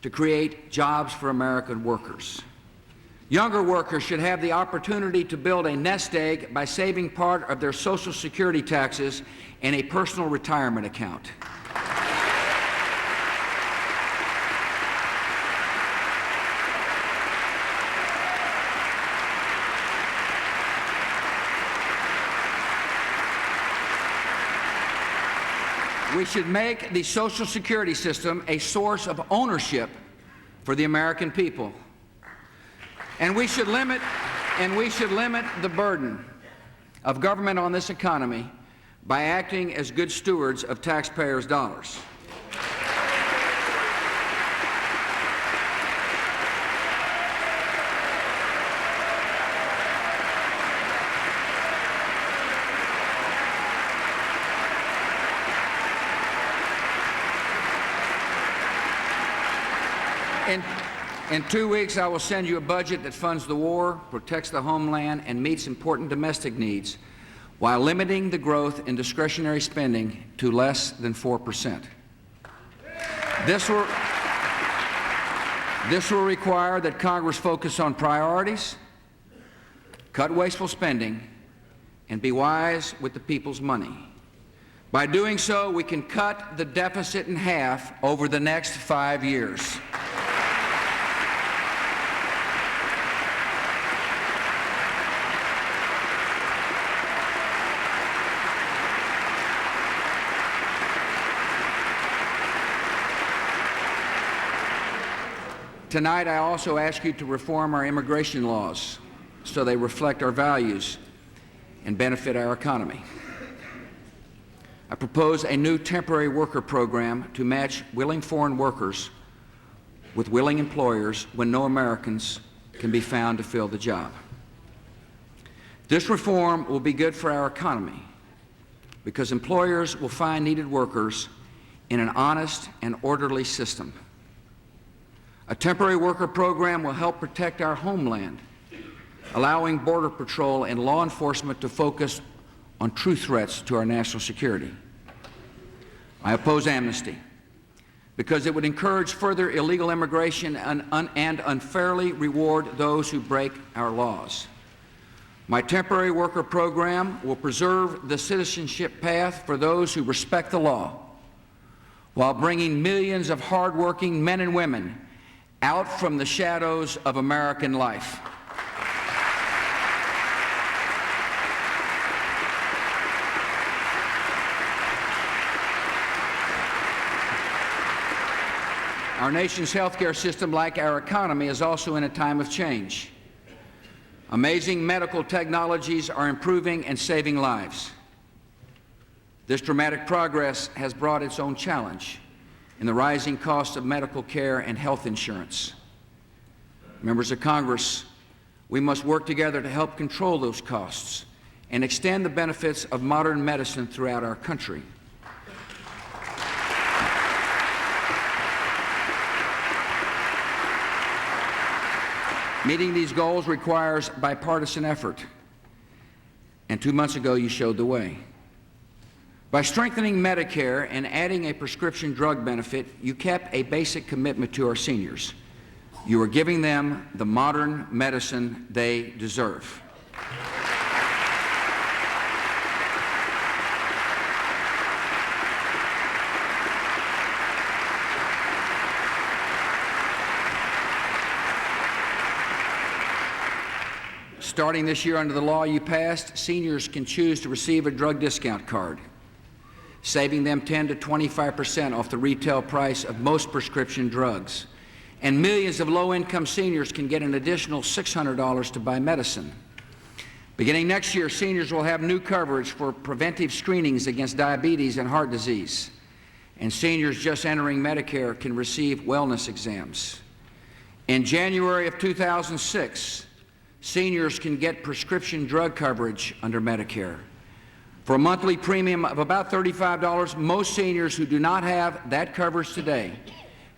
to create jobs for American workers. Younger workers should have the opportunity to build a nest egg by saving part of their Social Security taxes in a personal retirement account. We should make the Social Security system a source of ownership for the American people. And we should limit the burden of government on this economy by acting as good stewards of taxpayers' dollars. In 2 weeks, I will send you a budget that funds the war, protects the homeland, and meets important domestic needs while limiting the growth in discretionary spending to less than 4%. This will require that Congress focus on priorities, cut wasteful spending, and be wise with the people's money. By doing so, we can cut the deficit in half over the next 5 years. Tonight, I also ask you to reform our immigration laws so they reflect our values and benefit our economy. I propose a new temporary worker program to match willing foreign workers with willing employers when no Americans can be found to fill the job. This reform will be good for our economy because employers will find needed workers in an honest and orderly system. A temporary worker program will help protect our homeland, allowing Border Patrol and law enforcement to focus on true threats to our national security. I oppose amnesty because it would encourage further illegal immigration and unfairly reward those who break our laws. My temporary worker program will preserve the citizenship path for those who respect the law, while bringing millions of hardworking men and women out from the shadows of American life. Our nation's healthcare system, like our economy, is also in a time of change. Amazing medical technologies are improving and saving lives. This dramatic progress has brought its own challenge in the rising cost of medical care and health insurance. Members of Congress, we must work together to help control those costs and extend the benefits of modern medicine throughout our country. Meeting these goals requires bipartisan effort, and 2 months ago you showed the way. By strengthening Medicare and adding a prescription drug benefit, you kept a basic commitment to our seniors. You are giving them the modern medicine they deserve. Starting this year under the law you passed, seniors can choose to receive a drug discount card, saving them 10 to 25% off the retail price of most prescription drugs. And millions of low-income seniors can get an additional $600 to buy medicine. Beginning next year, seniors will have new coverage for preventive screenings against diabetes and heart disease. And seniors just entering Medicare can receive wellness exams. In January of 2006, seniors can get prescription drug coverage under Medicare. For a monthly premium of about $35, most seniors who do not have that coverage today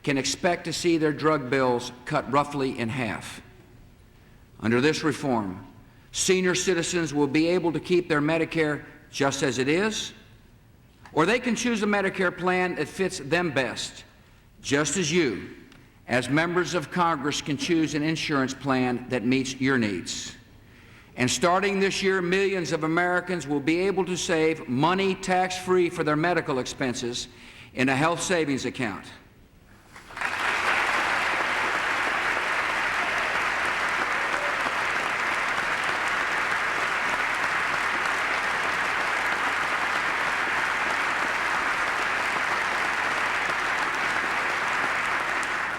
can expect to see their drug bills cut roughly in half. Under this reform, senior citizens will be able to keep their Medicare just as it is, or they can choose a Medicare plan that fits them best, just as you, as members of Congress, can choose an insurance plan that meets your needs. And starting this year, millions of Americans will be able to save money tax-free for their medical expenses in a health savings account.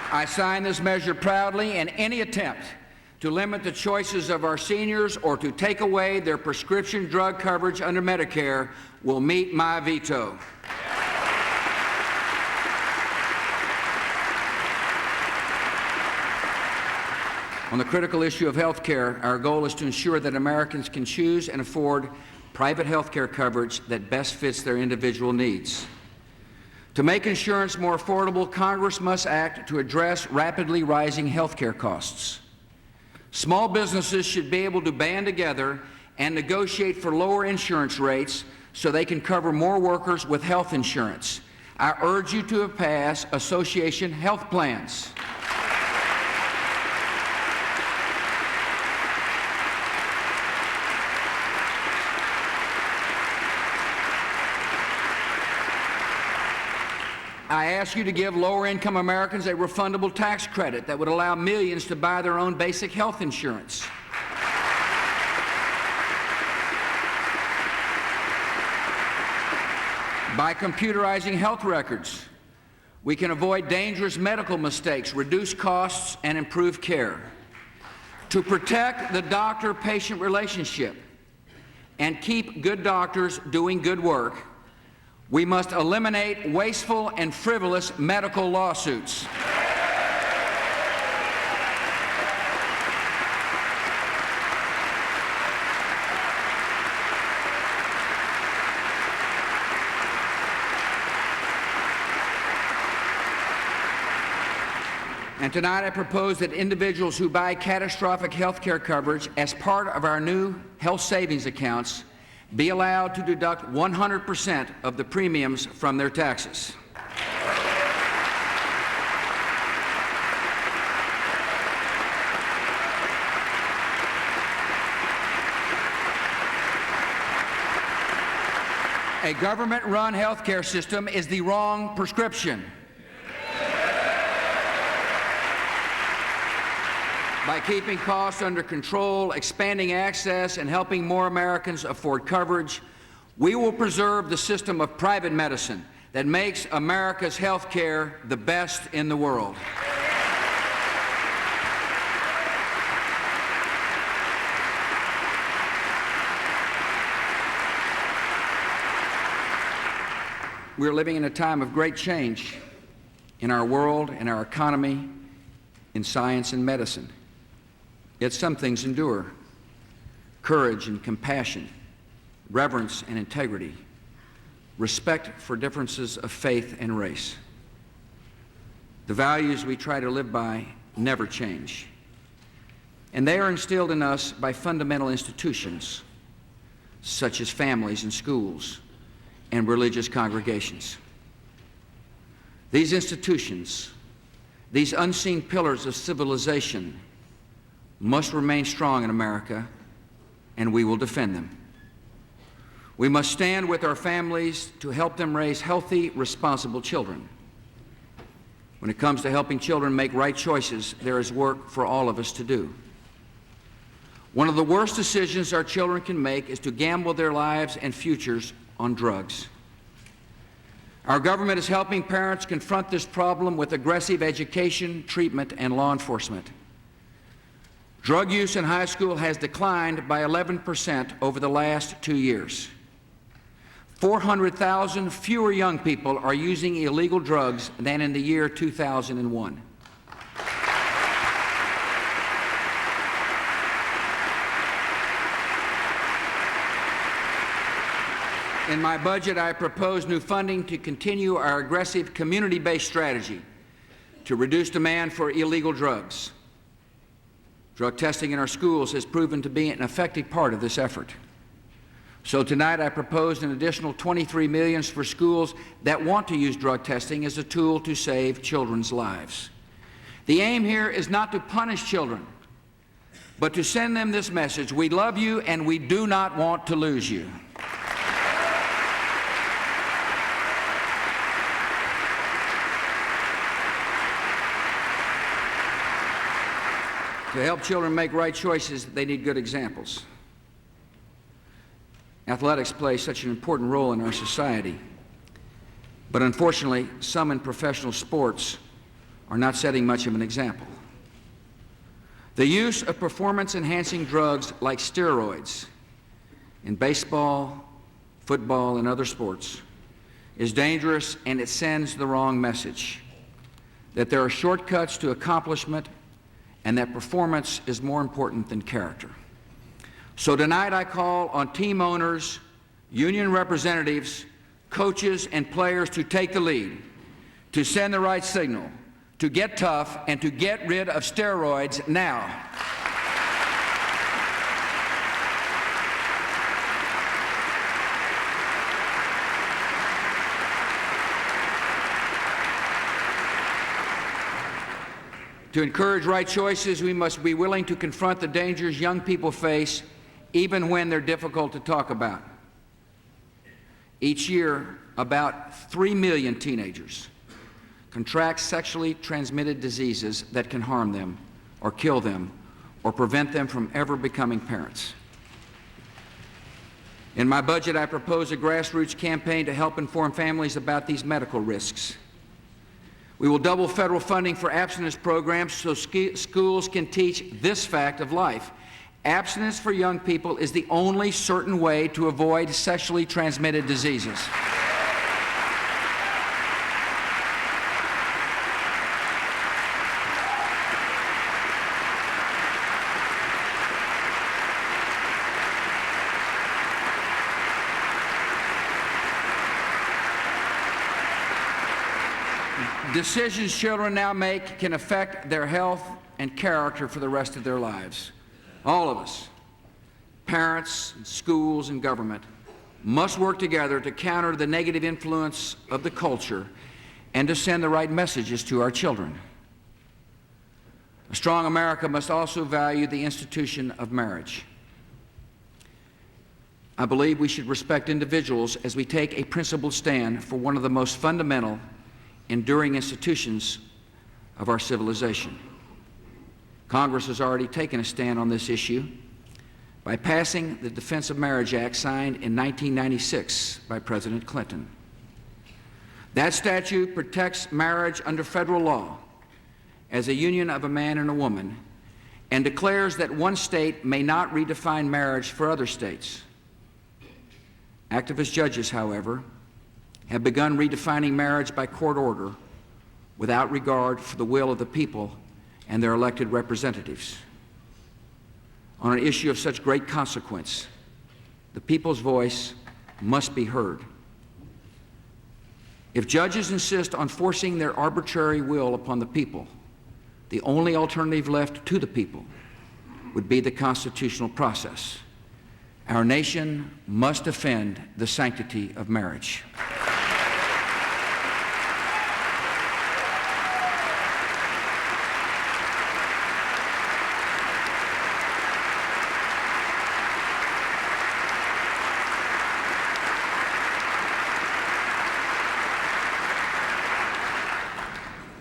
I sign this measure proudly, and any attempt to limit the choices of our seniors or to take away their prescription drug coverage under Medicare will meet my veto. On the critical issue of health care, our goal is to ensure that Americans can choose and afford private health care coverage that best fits their individual needs. To make insurance more affordable, Congress must act to address rapidly rising health care costs. Small businesses should be able to band together and negotiate for lower insurance rates so they can cover more workers with health insurance. I urge you to pass association health plans. I ask you to give lower-income Americans a refundable tax credit that would allow millions to buy their own basic health insurance. By computerizing health records, we can avoid dangerous medical mistakes, reduce costs, and improve care. To protect the doctor-patient relationship and keep good doctors doing good work, we must eliminate wasteful and frivolous medical lawsuits. And tonight I propose that individuals who buy catastrophic health care coverage as part of our new health savings accounts be allowed to deduct 100% of the premiums from their taxes. A government-run health care system is the wrong prescription. By keeping costs under control, expanding access, and helping more Americans afford coverage, we will preserve the system of private medicine that makes America's health care the best in the world. We're living in a time of great change in our world, in our economy, in science and medicine. Yet some things endure: courage and compassion, reverence and integrity, respect for differences of faith and race. The values we try to live by never change, and they are instilled in us by fundamental institutions such as families and schools and religious congregations. These institutions, these unseen pillars of civilization, must remain strong in America, and we will defend them. We must stand with our families to help them raise healthy, responsible children. When it comes to helping children make right choices, there is work for all of us to do. One of the worst decisions our children can make is to gamble their lives and futures on drugs. Our government is helping parents confront this problem with aggressive education, treatment, and law enforcement. Drug use in high school has declined by 11% over the last 2 years. 400,000 fewer young people are using illegal drugs than in the year 2001. In my budget, I propose new funding to continue our aggressive community-based strategy to reduce demand for illegal drugs. Drug testing in our schools has proven to be an effective part of this effort. So tonight I propose an additional $23 million for schools that want to use drug testing as a tool to save children's lives. The aim here is not to punish children, but to send them this message: we love you and we do not want to lose you. To help children make right choices, they need good examples. Athletics play such an important role in our society, but unfortunately, some in professional sports are not setting much of an example. The use of performance-enhancing drugs like steroids in baseball, football, and other sports is dangerous, and it sends the wrong message: that there are shortcuts to accomplishment and that performance is more important than character. So tonight I call on team owners, union representatives, coaches, and players to take the lead, to send the right signal, to get tough, and to get rid of steroids now. To encourage right choices, we must be willing to confront the dangers young people face, even when they're difficult to talk about. Each year, about 3 million teenagers contract sexually transmitted diseases that can harm them, or kill them, or prevent them from ever becoming parents. In my budget, I propose a grassroots campaign to help inform families about these medical risks. We will double federal funding for abstinence programs so schools can teach this fact of life Abstinence for young people is the only certain way to avoid sexually transmitted diseases. Decisions children now make can affect their health and character for the rest of their lives. All of us, parents, schools, and government, must work together to counter the negative influence of the culture and to send the right messages to our children. A strong America must also value the institution of marriage. I believe we should respect individuals as we take a principled stand for one of the most fundamental, enduring institutions of our civilization. Congress has already taken a stand on this issue by passing the Defense of Marriage Act signed in 1996 by President Clinton. That statute protects marriage under federal law as a union of a man and a woman and declares that one state may not redefine marriage for other states. Activist judges, however, have begun redefining marriage by court order without regard for the will of the people and their elected representatives. On an issue of such great consequence, the people's voice must be heard. If judges insist on forcing their arbitrary will upon the people, the only alternative left to the people would be the constitutional process. Our nation must defend the sanctity of marriage.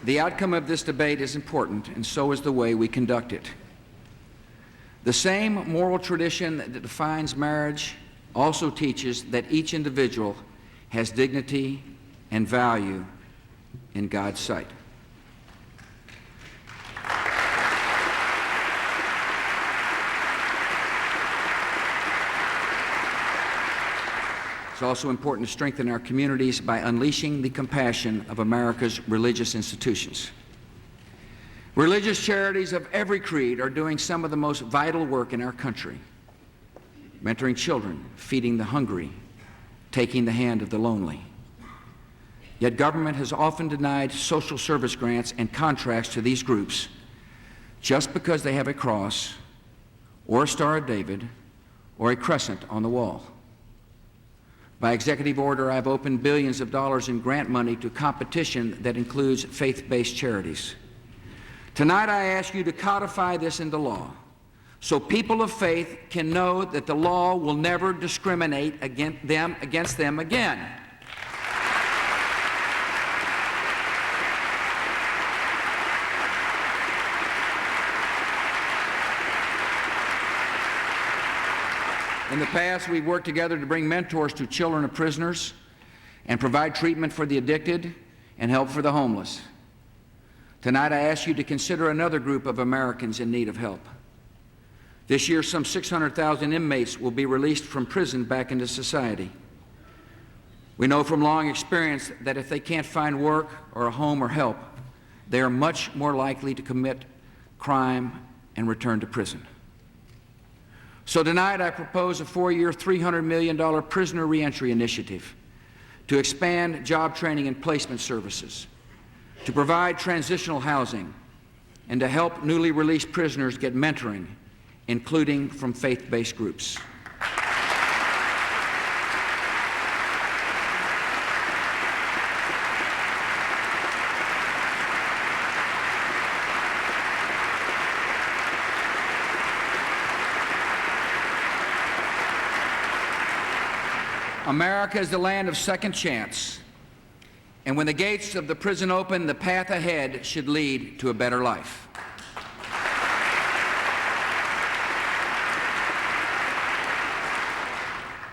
The outcome of this debate is important, and so is the way we conduct it. The same moral tradition that defines marriage also teaches that each individual has dignity and value in God's sight. It's also important to strengthen our communities by unleashing the compassion of America's religious institutions. Religious charities of every creed are doing some of the most vital work in our country, mentoring children, feeding the hungry, taking the hand of the lonely. Yet government has often denied social service grants and contracts to these groups just because they have a cross or a Star of David or a crescent on the wall. By executive order, I've opened billions of dollars in grant money to competition that includes faith-based charities. Tonight, I ask you to codify this into law so people of faith can know that the law will never discriminate against them again. In the past, we've worked together to bring mentors to children of prisoners and provide treatment for the addicted and help for the homeless. Tonight, I ask you to consider another group of Americans in need of help. This year, some 600,000 inmates will be released from prison back into society. We know from long experience that if they can't find work or a home or help, they are much more likely to commit crime and return to prison. So tonight I propose a 4-year, $300 million prisoner reentry initiative to expand job training and placement services, to provide transitional housing, and to help newly released prisoners get mentoring, including from faith-based groups. America is the land of second chance, and when the gates of the prison open, the path ahead should lead to a better life.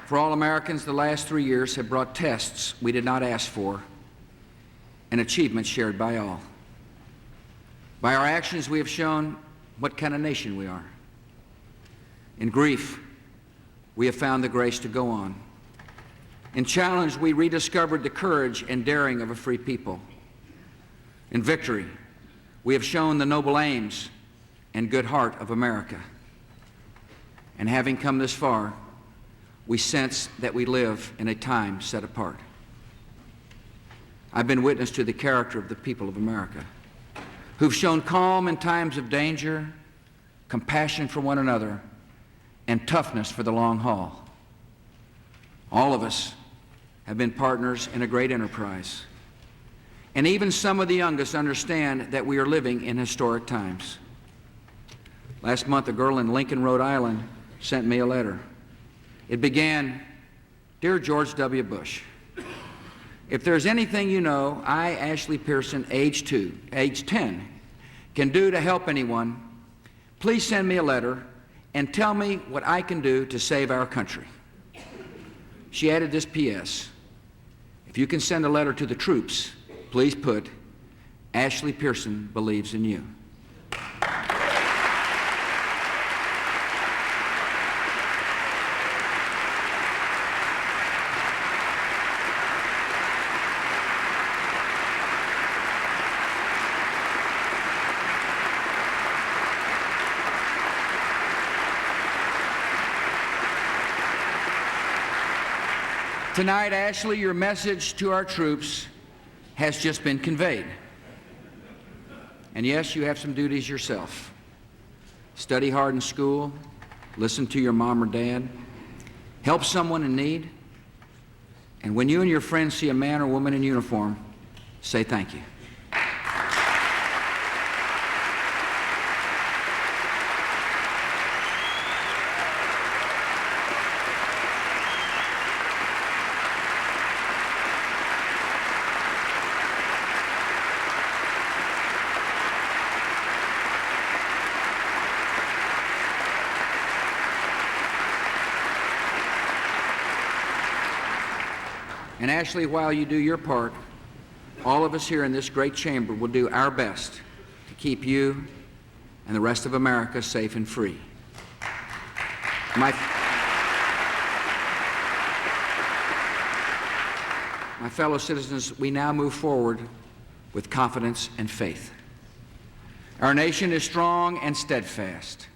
For all Americans, the last 3 years have brought tests we did not ask for and achievements shared by all. By our actions, we have shown what kind of nation we are. In grief, we have found the grace to go on. In challenge, we rediscovered the courage and daring of a free people. In victory, we have shown the noble aims and good heart of America. And having come this far, we sense that we live in a time set apart. I've been witness to the character of the people of America, who've shown calm in times of danger, compassion for one another, and toughness for the long haul. All of us have been partners in a great enterprise. And even some of the youngest understand that we are living in historic times. Last month, a girl in Lincoln, Rhode Island, sent me a letter. It began, "Dear George W. Bush, if there's anything you know I, Ashley Pearson, age 10, can do to help anyone, please send me a letter and tell me what I can do to save our country." She added this P.S. "If you can send a letter to the troops, please put, Ashley Pearson believes in you." Tonight, Ashley, your message to our troops has just been conveyed. And yes, you have some duties yourself. Study hard in school, listen to your mom or dad, help someone in need, and when you and your friends see a man or woman in uniform, say thank you. And Ashley, while you do your part, all of us here in this great chamber will do our best to keep you and the rest of America safe and free. My fellow citizens, we now move forward with confidence and faith. Our nation is strong and steadfast.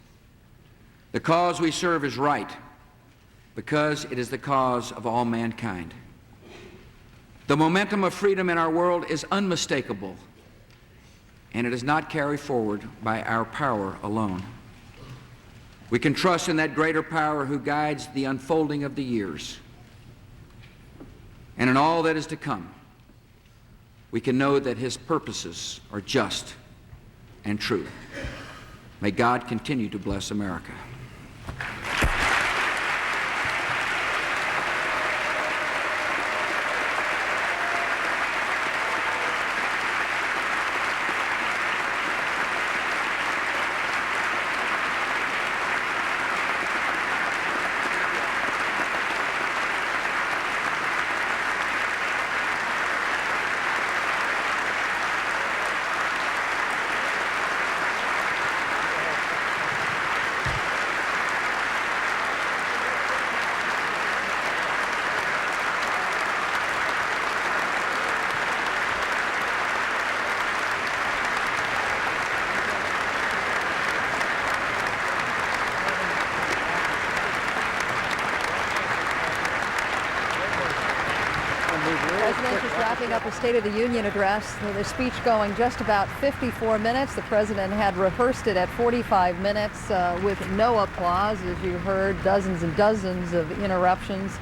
The cause we serve is right because it is the cause of all mankind. The momentum of freedom in our world is unmistakable, and it is not carried forward by our power alone. We can trust in that greater power who guides the unfolding of the years. And in all that is to come, we can know that his purposes are just and true. May God continue to bless America. Wrapping up a State of the Union address, the speech going just about 54 minutes. The president had rehearsed it at 45 minutes with no applause. As you heard, dozens and dozens of interruptions.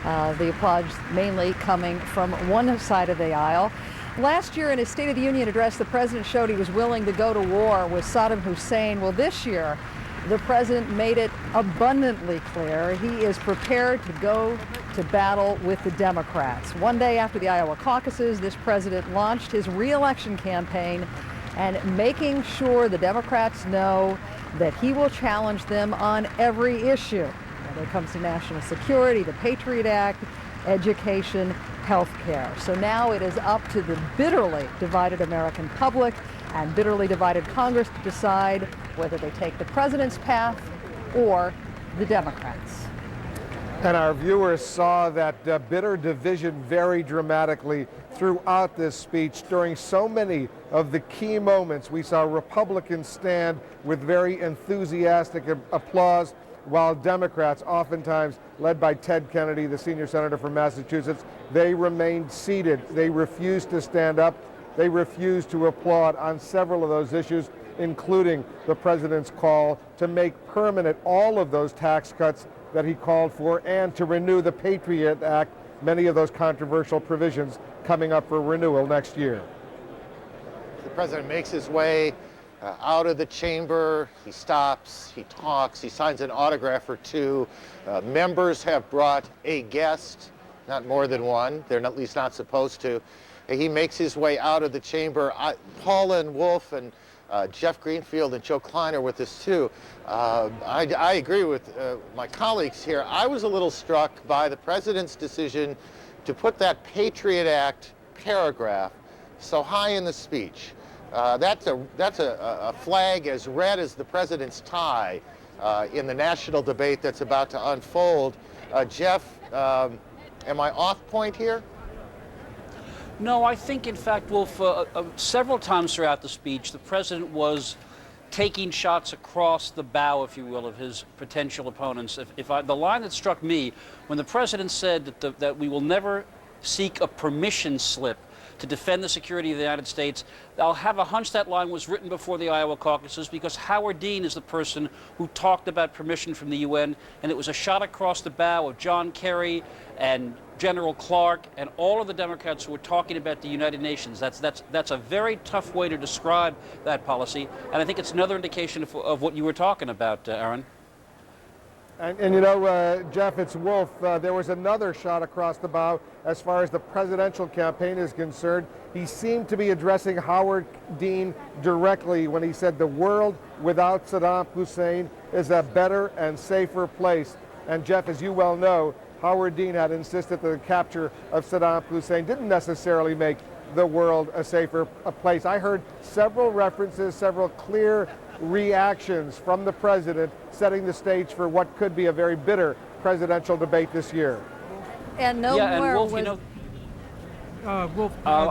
The applause mainly coming from one side of the aisle. Last year in his State of the Union address, the president showed he was willing to go to war with Saddam Hussein. Well, this year, the president made it abundantly clear he is prepared to go to battle with the Democrats. One day after the Iowa caucuses, this president launched his re-election campaign and making sure the Democrats know that he will challenge them on every issue. Whether it comes to national security, the Patriot Act, education, health care. So now it is up to the bitterly divided American public and bitterly divided Congress to decide whether they take the president's path or the Democrats. And our viewers saw that bitter division very dramatically throughout this speech. During so many of the key moments, we saw Republicans stand with very enthusiastic applause, while Democrats, oftentimes led by Ted Kennedy, the senior senator from Massachusetts, they remained seated. They refused to stand up. They refused to applaud on several of those issues, including the president's call to make permanent all of those tax cuts that he called for and to renew the Patriot Act, many of those controversial provisions coming up for renewal next year. The president makes his way out of the chamber. He stops, he talks, he signs an autograph or two. Members have brought a guest, not more than one. They're at least not supposed to. He makes his way out of the chamber. Paulin Wolf and Jeff Greenfield and Joe Klein are with us too. I agree with my colleagues here. I was a little struck by the president's decision to put that Patriot Act paragraph so high in the speech. That's a flag as red as the president's tie in the national debate that's about to unfold. Jeff, am I off point here? No, I think, in fact, Wolf, several times throughout the speech, the president was taking shots across the bow, if you will, of his potential opponents. The line that struck me, when the president said that we will never seek a permission slip to defend the security of the United States, I'll have a hunch that line was written before the Iowa caucuses, because Howard Dean is the person who talked about permission from the UN, and it was a shot across the bow of John Kerry and General Clark and all of the Democrats who were talking about the United Nations. That's a very tough way to describe that policy, and I think it's another indication of what you were talking about, Aaron. And you know, Jeff, it's Wolf. There was another shot across the bow as far as the presidential campaign is concerned. He seemed to be addressing Howard Dean directly when he said the world without Saddam Hussein is a better and safer place. And Jeff, as you well know, Howard Dean had insisted that the capture of Saddam Hussein didn't necessarily make the world a safer place. I heard several references, several clear reactions from the president setting the stage for what could be a very bitter presidential debate this year. And no more Wolf, was... you know, Wolf, I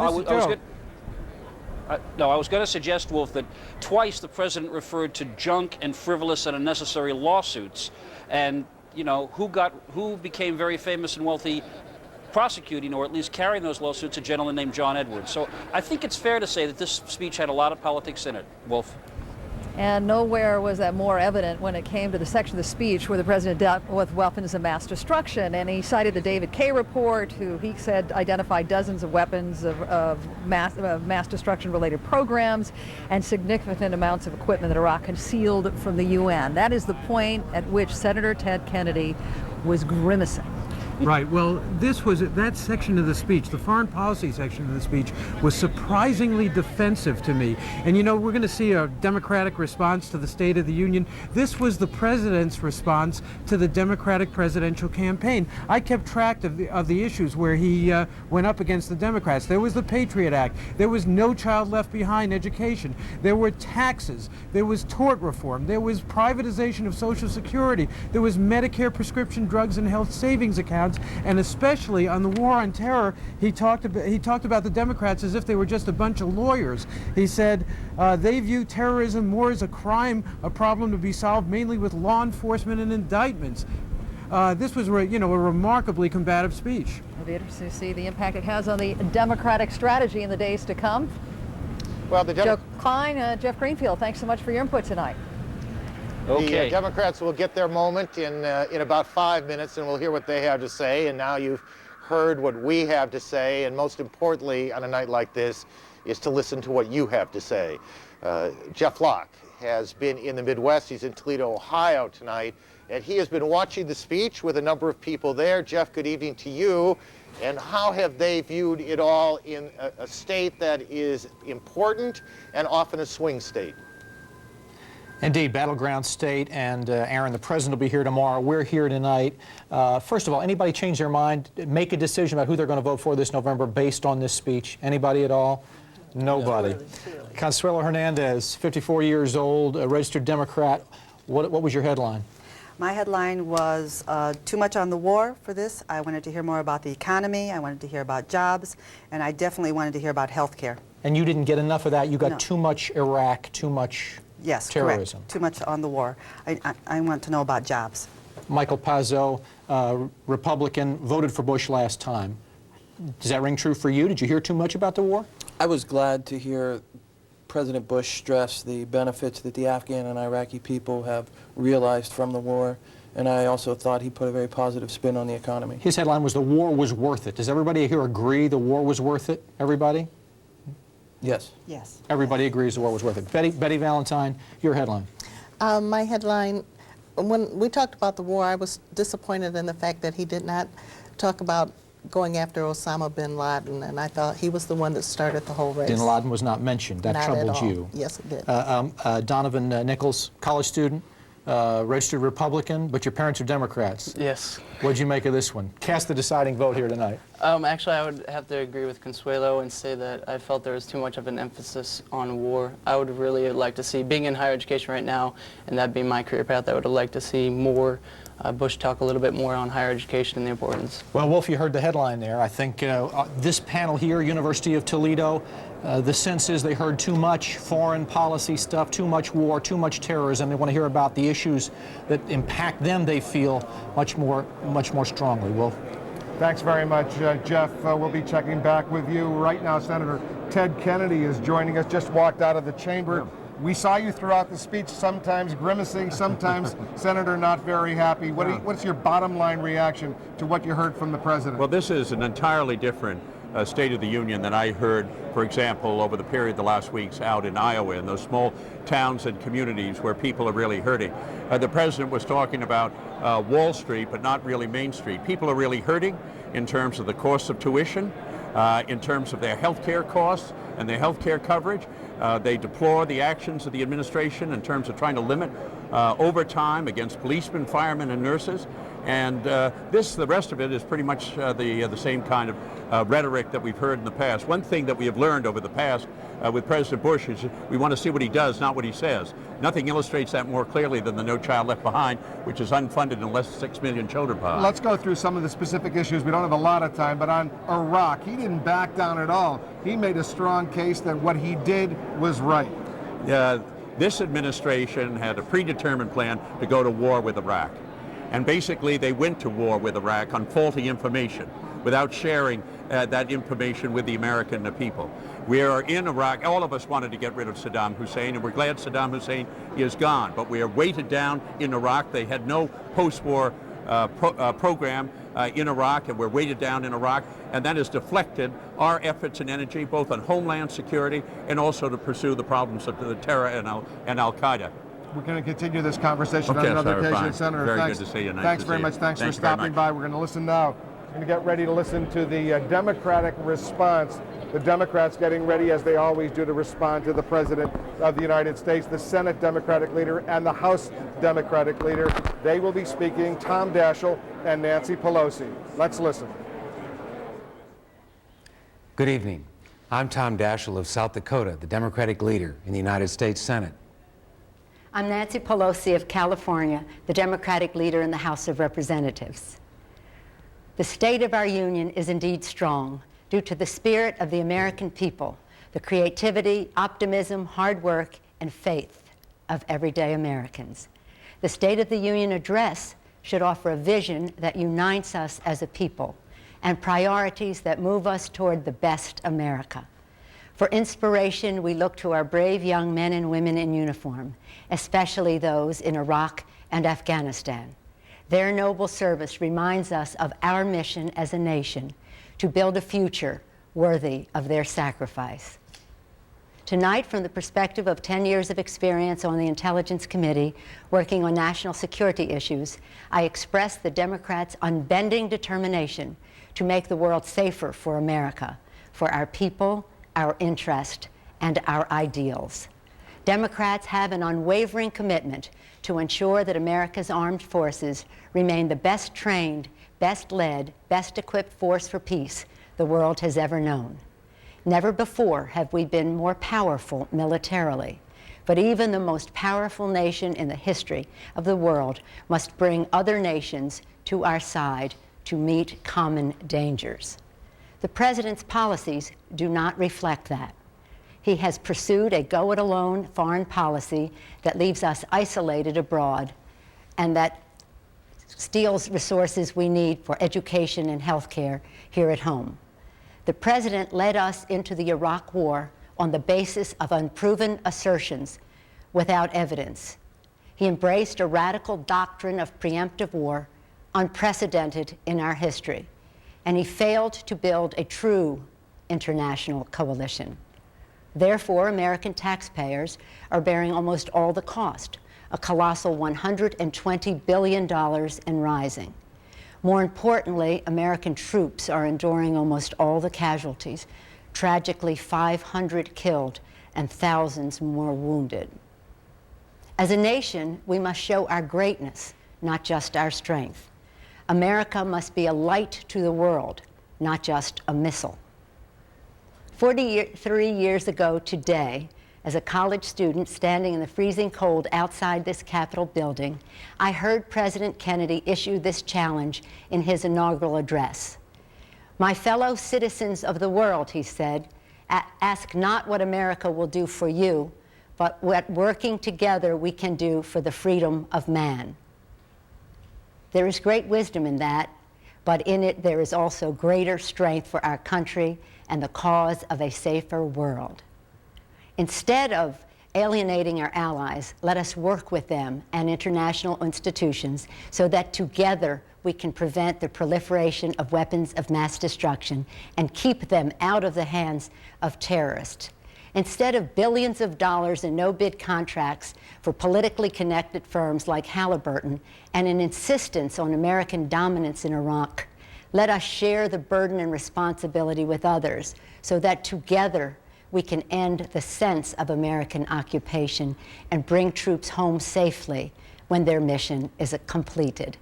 was going to suggest, Wolf, that twice the president referred to junk and frivolous and unnecessary lawsuits, and you know who became very famous and wealthy prosecuting, or at least carrying those lawsuits, a gentleman named John Edwards. So I think it's fair to say that this speech had a lot of politics in it, Wolf. And nowhere was that more evident when it came to the section of the speech where the president dealt with weapons of mass destruction. And he cited the David Kaye report, who he said identified dozens of weapons of mass destruction related programs and significant amounts of equipment that Iraq concealed from the UN. That is the point at which Senator Ted Kennedy was grimacing. Right. Well, that section of the speech, the foreign policy section of the speech, was surprisingly defensive to me. And you know, we're going to see a Democratic response to the State of the Union. This was the president's response to the Democratic presidential campaign. I kept track of the issues where he went up against the Democrats. There was the Patriot Act. There was No Child Left Behind education. There were taxes. There was tort reform. There was privatization of Social Security. There was Medicare prescription drugs and health savings accounts. And especially on the war on terror, he talked about the Democrats as if they were just a bunch of lawyers. He said they view terrorism more as a crime, a problem to be solved mainly with law enforcement and indictments. This was, you know, a remarkably combative speech. It'll be interesting to see the impact it has on the Democratic strategy in the days to come. Well, Joe Klein, Jeff Greenfield, thanks so much for your input tonight. Okay. The Democrats will get their moment in about 5 minutes, and we'll hear what they have to say. And now you've heard what we have to say, and most importantly, on a night like this, is to listen to what you have to say. Jeff Locke has been in the Midwest. He's in Toledo, Ohio tonight, and he has been watching the speech with a number of people there. Jeff, good evening to you. And how have they viewed it all in a state that is important and often a swing state? Indeed, battleground state, and Aaron, the president will be here tomorrow. We're here tonight. First of all, anybody change their mind, make a decision about who they're going to vote for this November based on this speech? Anybody at all? Nobody. Consuelo Hernandez, 54 years old, a registered Democrat. What was your headline? My headline was too much on the war for this. I wanted to hear more about the economy. I wanted to hear about jobs, and I definitely wanted to hear about health care. And you didn't get enough of that? You got No. too much Iraq, too much terrorism? Correct. Too much on the war. I want to know about jobs. Michael Pazzo, Republican, voted for Bush last time. Does that ring true for you? Did you hear too much about the war? I was glad to hear President Bush stress the benefits that the Afghan and Iraqi people have realized from the war, and I also thought he put a very positive spin on the economy. His headline was, "The war was worth it." Does everybody here agree the war was worth it? Everybody? Yes. Yes. Everybody agrees the war was worth it. Betty Valentine, your headline. My headline, when we talked about the war, I was disappointed in the fact that he did not talk about going after Osama bin Laden, and I thought he was the one that started the whole race. Bin Laden was not mentioned. That Not troubled at all. you. Yes, it did. Donovan Nichols, college student, registered Republican, but your parents are Democrats. Yes. What'd you make of this one? Cast the deciding vote here tonight. Actually, I would have to agree with Consuelo and say that I felt there was too much of an emphasis on war. I would really like to see, being in higher education right now, and that being my career path, I would like to see more Bush talk a little bit more on higher education and the importance. Well, Wolf, you heard the headline there. I think this panel here, University of Toledo, the sense is they heard too much foreign policy stuff, too much war, too much terrorism. They want to hear about the issues that impact them, they feel, much more strongly. Wolf? Thanks very much, Jeff. We'll be checking back with you. Right now, Senator Ted Kennedy is joining us, just walked out of the chamber. We saw you throughout the speech, sometimes grimacing, sometimes, Senator, not very happy. What's your bottom line reaction to what you heard from the President? Well, this is an entirely different State of the Union than I heard, for example, over the period the last weeks out in Iowa, in those small towns and communities where people are really hurting. The President was talking about Wall Street, but not really Main Street. People are really hurting in terms of the cost of tuition, in terms of their health care costs and their health care coverage. They deplore the actions of the administration in terms of trying to limit overtime against policemen, firemen, and nurses. And the rest of it is pretty much the same kind of rhetoric that we've heard in the past. One thing that we have learned over the past with President Bush is we want to see what he does, not what he says. Nothing illustrates that more clearly than the No Child Left Behind, which is unfunded and less than 6 million children behind. Let's go through some of the specific issues. We don't have a lot of time, but on Iraq, he didn't back down at all. He made a strong case that what he did was right. This administration had a predetermined plan to go to war with Iraq. And basically they went to war with Iraq on faulty information without sharing that information with the American people. We are in Iraq. All of us wanted to get rid of Saddam Hussein, and we're glad Saddam Hussein is gone. But we are weighted down in Iraq. They had no post-war program in Iraq, and we're weighted down in Iraq, and that has deflected our efforts and energy both on homeland security and also to pursue the problems of the terror and Al-Qaeda. We're going to continue this conversation Okay, on another Senator, occasion. fine. Senator, Very thanks. good to see you. Nice Thanks to very see much. you. Thanks for Thank you very stopping much. by. We're going to listen now. We're going to get ready to listen to the Democratic response. The Democrats getting ready, as they always do, to respond to the President of the United States, the Senate Democratic leader, and the House Democratic leader. They will be speaking, Tom Daschle and Nancy Pelosi. Let's listen. Good evening. I'm Tom Daschle of South Dakota, the Democratic leader in the United States Senate. I'm Nancy Pelosi of California, the Democratic leader in the House of Representatives. The state of our union is indeed strong due to the spirit of the American people, the creativity, optimism, hard work, and faith of everyday Americans. The State of the Union address should offer a vision that unites us as a people and priorities that move us toward the best America. For inspiration, we look to our brave young men and women in uniform, especially those in Iraq and Afghanistan. Their noble service reminds us of our mission as a nation to build a future worthy of their sacrifice. Tonight, from the perspective of 10 years of experience on the Intelligence Committee working on national security issues, I express the Democrats' unbending determination to make the world safer for America, for our people, our interest, and our ideals. Democrats have an unwavering commitment to ensure that America's armed forces remain the best trained, best led, best equipped force for peace the world has ever known. Never before have we been more powerful militarily. But even the most powerful nation in the history of the world must bring other nations to our side to meet common dangers. The President's policies do not reflect that. He has pursued a go-it-alone foreign policy that leaves us isolated abroad and that steals resources we need for education and health care here at home. The President led us into the Iraq War on the basis of unproven assertions without evidence. He embraced a radical doctrine of preemptive war unprecedented in our history, and he failed to build a true international coalition. Therefore, American taxpayers are bearing almost all the cost, a colossal $120 billion and rising. More importantly, American troops are enduring almost all the casualties, tragically 500 killed and thousands more wounded. As a nation, we must show our greatness, not just our strength. America must be a light to the world, not just a missile. 43 years ago today, as a college student standing in the freezing cold outside this Capitol building, I heard President Kennedy issue this challenge in his inaugural address. My fellow citizens of the world, he said, ask not what America will do for you, but what working together we can do for the freedom of man. There is great wisdom in that, but in it there is also greater strength for our country and the cause of a safer world. Instead of alienating our allies, let us work with them and international institutions so that together we can prevent the proliferation of weapons of mass destruction and keep them out of the hands of terrorists. Instead of billions of dollars in no-bid contracts for politically connected firms like Halliburton and an insistence on American dominance in Iraq, let us share the burden and responsibility with others so that together we can end the sense of American occupation and bring troops home safely when their mission is completed.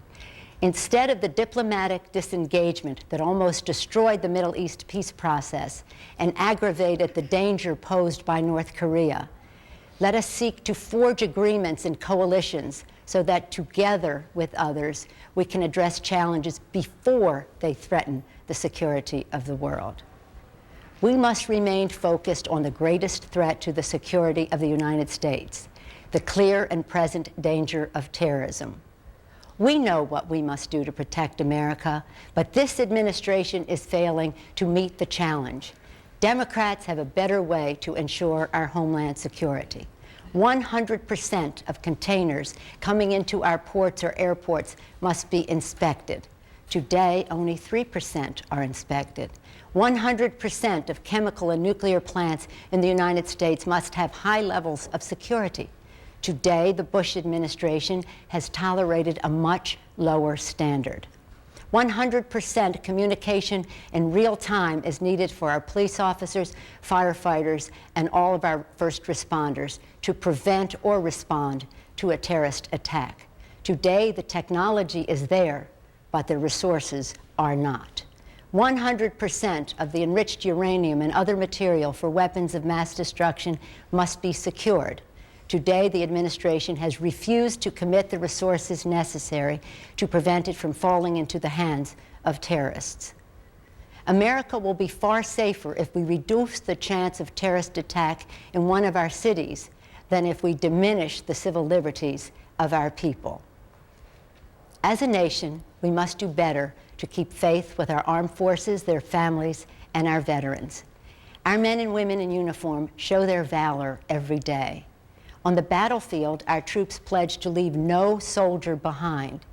Instead of the diplomatic disengagement that almost destroyed the Middle East peace process and aggravated the danger posed by North Korea, let us seek to forge agreements and coalitions so that together with others we can address challenges before they threaten the security of the world. We must remain focused on the greatest threat to the security of the United States, the clear and present danger of terrorism. We know what we must do to protect America, but this administration is failing to meet the challenge. Democrats have a better way to ensure our homeland security. 100% of containers coming into our ports or airports must be inspected. Today, only 3% are inspected. 100% of chemical and nuclear plants in the United States must have high levels of security. Today, the Bush administration has tolerated a much lower standard. 100% communication in real time is needed for our police officers, firefighters, and all of our first responders to prevent or respond to a terrorist attack. Today, the technology is there, but the resources are not. 100% of the enriched uranium and other material for weapons of mass destruction must be secured. Today, the administration has refused to commit the resources necessary to prevent it from falling into the hands of terrorists. America will be far safer if we reduce the chance of terrorist attack in one of our cities than if we diminish the civil liberties of our people. As a nation, we must do better to keep faith with our armed forces, their families, and our veterans. Our men and women in uniform show their valor every day. On the battlefield, our troops pledge to leave no soldier behind.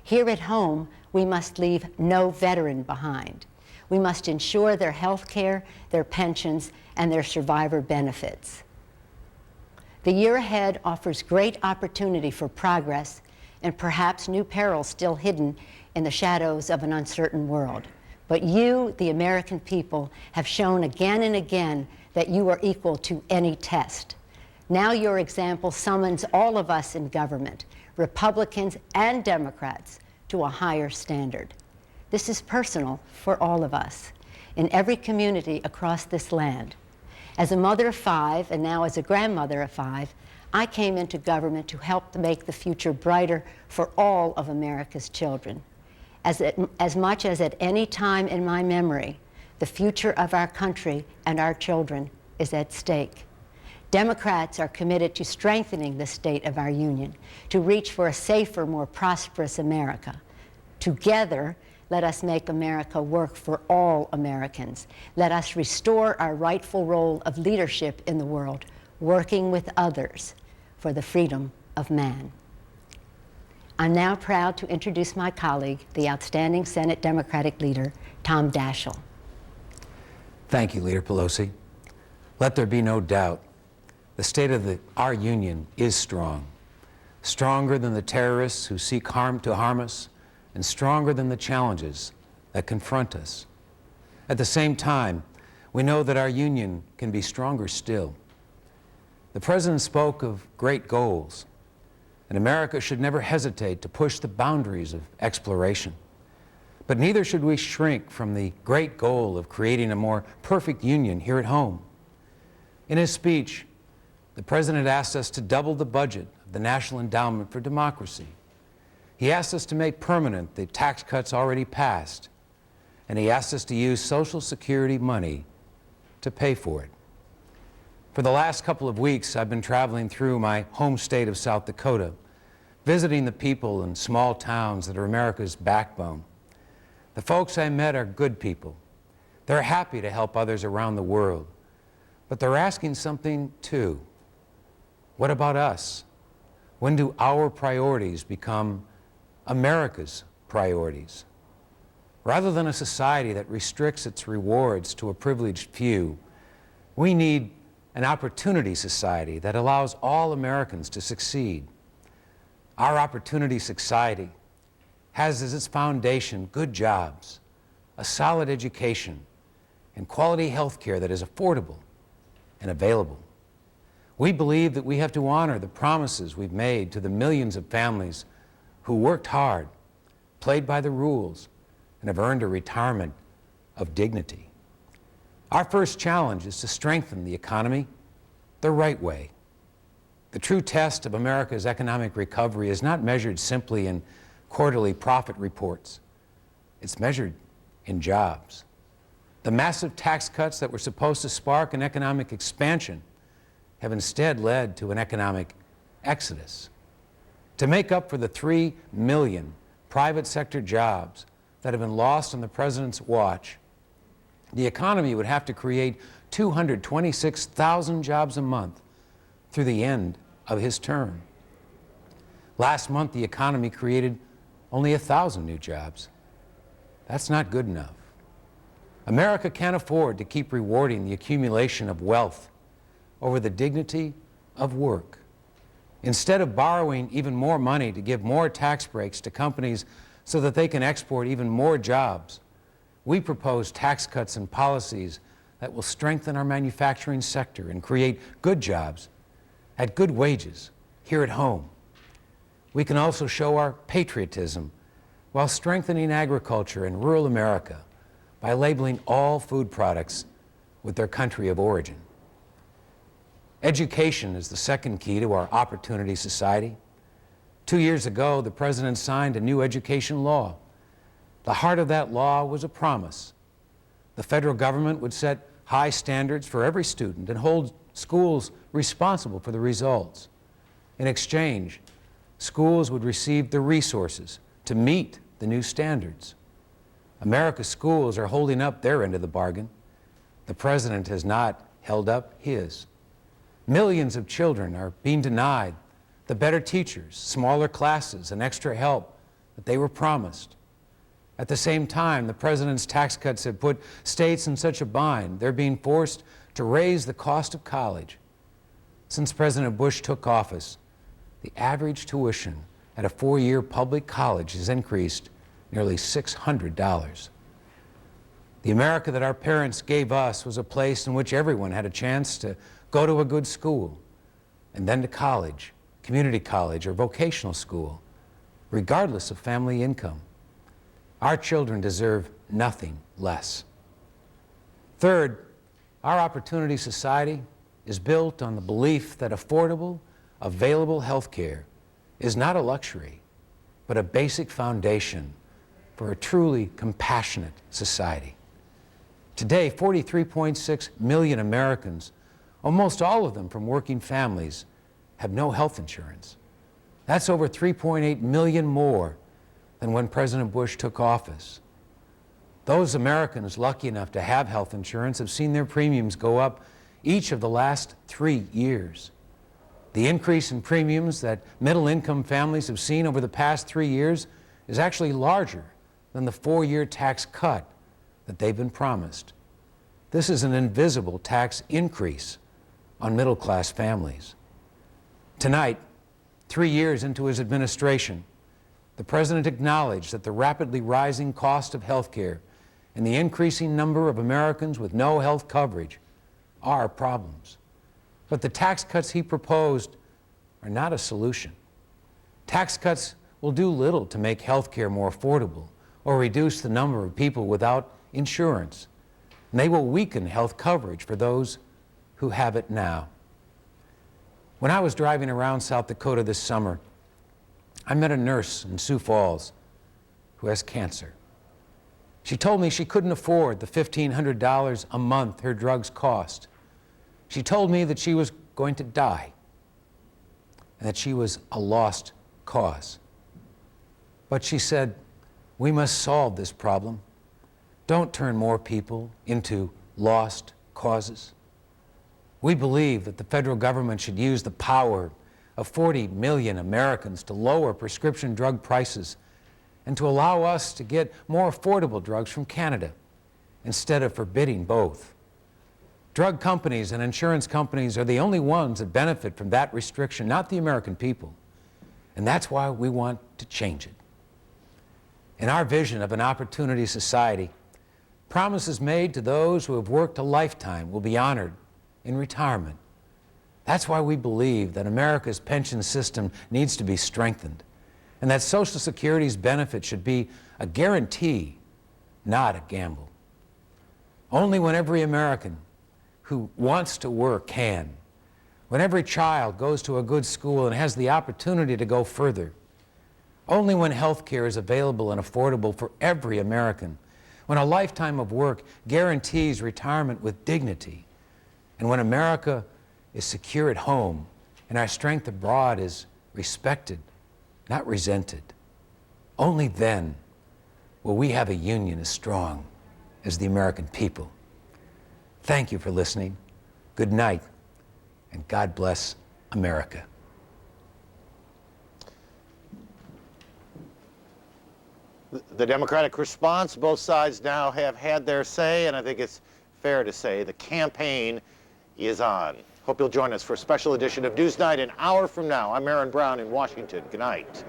Here at home, we must leave no veteran behind. We must ensure their health care, their pensions, and their survivor benefits. The year ahead offers great opportunity for progress and perhaps new perils still hidden in the shadows of an uncertain world. But you, the American people, have shown again and again that you are equal to any test. Now your example summons all of us in government, Republicans and Democrats, to a higher standard. This is personal for all of us, in every community across this land. As a mother of 5, and now as a grandmother of 5, I came into government to help make the future brighter for all of America's children. As much as at any time in my memory, the future of our country and our children is at stake. Democrats are committed to strengthening the state of our union, to reach for a safer, more prosperous America. Together, let us make America work for all Americans. Let us restore our rightful role of leadership in the world, working with others for the freedom of man. I'm now proud to introduce my colleague, the outstanding Senate Democratic leader, Tom Daschle. Thank you, Leader Pelosi. Let there be no doubt, the state of our union is strong, stronger than the terrorists who seek to harm us, and stronger than the challenges that confront us. At the same time, we know that our union can be stronger still. The President spoke of great goals, and America should never hesitate to push the boundaries of exploration. But neither should we shrink from the great goal of creating a more perfect union here at home. In his speech, the President asked us to double the budget of the National Endowment for Democracy. He asked us to make permanent the tax cuts already passed, and he asked us to use Social Security money to pay for it. For the last couple of weeks, I've been traveling through my home state of South Dakota, visiting the people in small towns that are America's backbone. The folks I met are good people. They're happy to help others around the world, but they're asking something too. What about us? When do our priorities become America's priorities? Rather than a society that restricts its rewards to a privileged few, we need an opportunity society that allows all Americans to succeed. Our opportunity society has as its foundation good jobs, a solid education, and quality health care that is affordable and available. We believe that we have to honor the promises we've made to the millions of families who worked hard, played by the rules, and have earned a retirement of dignity. Our first challenge is to strengthen the economy the right way. The true test of America's economic recovery is not measured simply in quarterly profit reports. It's measured in jobs. The massive tax cuts that were supposed to spark an economic expansion have instead led to an economic exodus. To make up for the 3 million private sector jobs that have been lost on the President's watch, the economy would have to create 226,000 jobs a month through the end of his term. Last month, the economy created only 1,000 new jobs. That's not good enough. America can't afford to keep rewarding the accumulation of wealth over the dignity of work. Instead of borrowing even more money to give more tax breaks to companies so that they can export even more jobs, we propose tax cuts and policies that will strengthen our manufacturing sector and create good jobs at good wages here at home. We can also show our patriotism while strengthening agriculture in rural America by labeling all food products with their country of origin. Education is the second key to our opportunity society. 2 years ago, the President signed a new education law. The heart of that law was a promise. The federal government would set high standards for every student and hold schools responsible for the results. In exchange, schools would receive the resources to meet the new standards. America's schools are holding up their end of the bargain. The President has not held up his. Millions of children are being denied the better teachers, smaller classes, and extra help that they were promised. At the same time, the President's tax cuts have put states in such a bind, they're being forced to raise the cost of college. Since President Bush took office, the average tuition at a 4-year public college has increased nearly $600. The America that our parents gave us was a place in which everyone had a chance to go to a good school, and then to college, community college, or vocational school, regardless of family income. Our children deserve nothing less. Third, our opportunity society is built on the belief that affordable, available health care is not a luxury, but a basic foundation for a truly compassionate society. Today, 43.6 million Americans, almost all of them from working families, have no health insurance. That's over 3.8 million more than when President Bush took office. Those Americans lucky enough to have health insurance have seen their premiums go up each of the last 3 years. The increase in premiums that middle-income families have seen over the past 3 years is actually larger than the 4-year tax cut that they've been promised. This is an invisible tax increase on middle-class families. Tonight, 3 years into his administration, the President acknowledged that the rapidly rising cost of health care and the increasing number of Americans with no health coverage are problems. But the tax cuts he proposed are not a solution. Tax cuts will do little to make health care more affordable or reduce the number of people without insurance. And they will weaken health coverage for those who have it now. When I was driving around South Dakota this summer, I met a nurse in Sioux Falls who has cancer. She told me she couldn't afford the $1,500 a month her drugs cost. She told me that she was going to die and that she was a lost cause. But she said, we must solve this problem. Don't turn more people into lost causes. We believe that the federal government should use the power of 40 million Americans to lower prescription drug prices and to allow us to get more affordable drugs from Canada instead of forbidding both. Drug companies and insurance companies are the only ones that benefit from that restriction, not the American people. And that's why we want to change it. In our vision of an opportunity society, promises made to those who have worked a lifetime will be honored in retirement. That's why we believe that America's pension system needs to be strengthened and that Social Security's benefit should be a guarantee, not a gamble. Only when every American who wants to work can, when every child goes to a good school and has the opportunity to go further, only when health care is available and affordable for every American, when a lifetime of work guarantees retirement with dignity, and when America is secure at home and our strength abroad is respected, not resented, only then will we have a union as strong as the American people. Thank you for listening. Good night, and God bless America. The Democratic response, both sides now have had their say, and I think it's fair to say the campaign is on. Hope you'll join us for a special edition of Newsnight an hour from now. I'm Aaron Brown in Washington. Good night.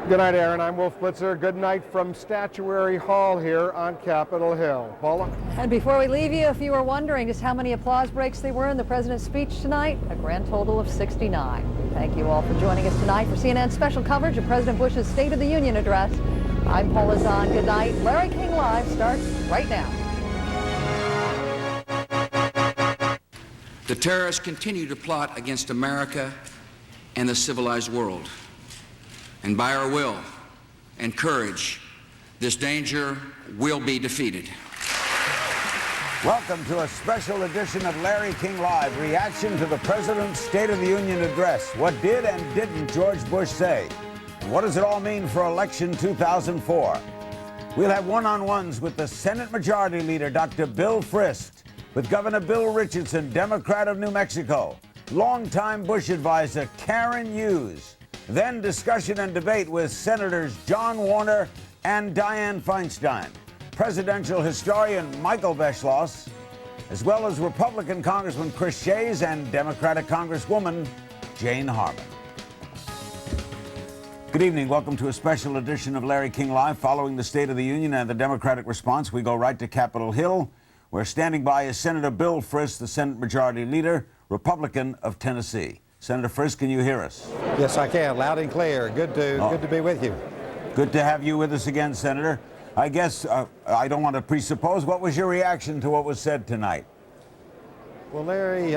Good night, Aaron. I'm Wolf Blitzer. Good night from Statuary Hall here on Capitol Hill. Paula? And before we leave you, if you were wondering just how many applause breaks there were in the President's speech tonight, a grand total of 69. Thank you all for joining us tonight for CNN's special coverage of President Bush's State of the Union address. I'm Paula Zahn. Good night. Larry King Live starts right now. The terrorists continue to plot against America and the civilized world. And by our will and courage, this danger will be defeated. Welcome to a special edition of Larry King Live, reaction to the President's State of the Union address. What did and didn't George Bush say? And what does it all mean for election 2004? We'll have one-on-ones with the Senate Majority Leader, Dr. Bill Frist, with Governor Bill Richardson, Democrat of New Mexico, longtime Bush advisor Karen Hughes, then discussion and debate with Senators John Warner and Dianne Feinstein, presidential historian Michael Beschloss, as well as Republican Congressman Chris Shays and Democratic Congresswoman Jane Harman. Good evening. Welcome to a special edition of Larry King Live. Following the State of the Union and the Democratic response, we go right to Capitol Hill, where standing by is Senator Bill Frist, the Senate Majority Leader, Republican of Tennessee. Senator Frist, can you hear us? Yes, I can, loud and clear. Good to be with you. Good to have you with us again, Senator. I guess I don't want to presuppose. What was your reaction to what was said tonight? Well, Larry,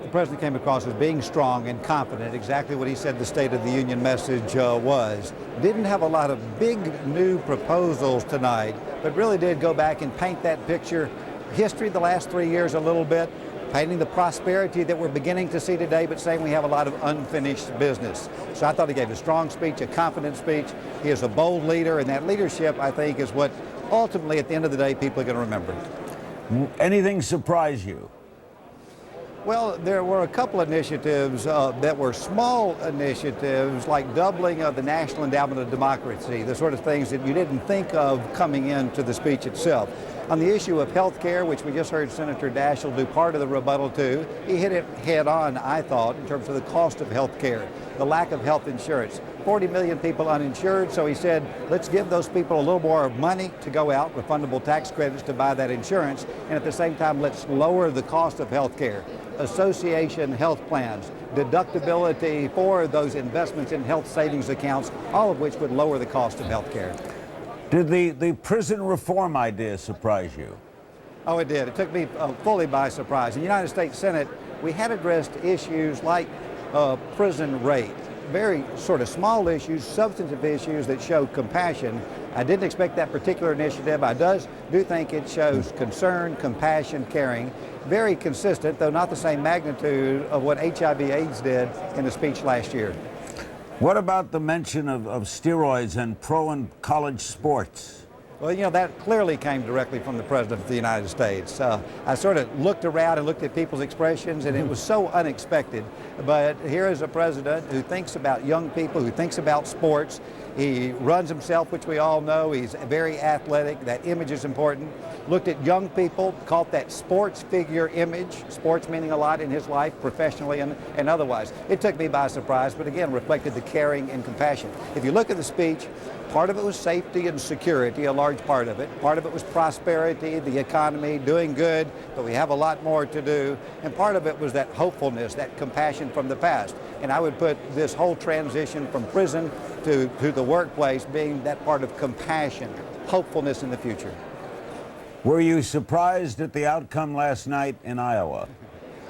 the President came across as being strong and confident, exactly what he said the State of the Union message was. Didn't have a lot of big new proposals tonight, but really did go back and paint that picture, history the last 3 years a little bit, painting the prosperity that we're beginning to see today, but saying we have a lot of unfinished business. So I thought he gave a strong speech, a confident speech. He is a bold leader, and that leadership, I think, is what ultimately, at the end of the day, people are going to remember. Anything surprise you? Well, there were a couple initiatives that were small initiatives, like doubling of the National Endowment of Democracy, the sort of things that you didn't think of coming into the speech itself. On the issue of health care, which we just heard Senator Daschle do part of the rebuttal to, he hit it head on, I thought, in terms of the cost of health care, the lack of health insurance. 40 million people uninsured, so he said, let's give those people a little more money to go out, refundable tax credits to buy that insurance, and at the same time, let's lower the cost of health care. Association health plans, deductibility for those investments in health savings accounts, all of which would lower the cost of health care. Did the prison reform idea surprise you? Oh, it did. It took me fully by surprise. In the United States Senate, we had addressed issues like prison rate, very sort of small issues, substantive issues that show compassion. I didn't expect that particular initiative. I do think it shows concern, compassion, caring. Very consistent, though not the same magnitude of what HIV/AIDS did in the speech last year. What about the mention of steroids and pro and college sports? Well, you know, that clearly came directly from the President of the United States. I sort of looked around and looked at people's expressions, and it was so unexpected. But here is a president who thinks about young people, who thinks about sports. He runs himself, which we all know. He's very athletic. That image is important. Looked at young people, called that sports figure image, sports meaning a lot in his life, professionally and otherwise. It took me by surprise, but again, reflected the caring and compassion. If you look at the speech, part of it was safety and security, a large part of it. Part of it was prosperity, the economy, doing good, but we have a lot more to do. And part of it was that hopefulness, that compassion from the past. And I would put this whole transition from prison to the workplace being that part of compassion, hopefulness in the future. Were you surprised at the outcome last night in Iowa?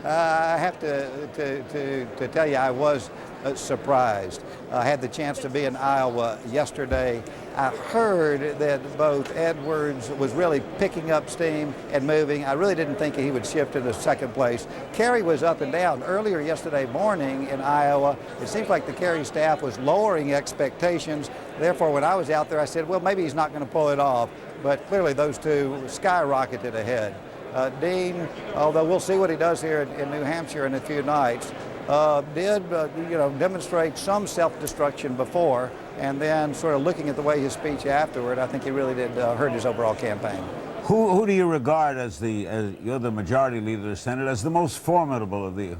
I have to tell you, I was surprised. I had the chance to be in Iowa yesterday. I heard that both Edwards was really picking up steam and moving. I really didn't think he would shift into second place. Kerry was up and down. Earlier yesterday morning in Iowa, it seems like the Kerry staff was lowering expectations. Therefore, when I was out there, I said, well, maybe he's not going to pull it off. But clearly those two skyrocketed ahead. Dean, although we'll see what he does here in New Hampshire in a few nights, did demonstrate some self-destruction before, and then sort of looking at the way his speech afterward, I think he really did hurt his overall campaign. Who do you regard as you're the majority leader of the Senate, as the most formidable of the,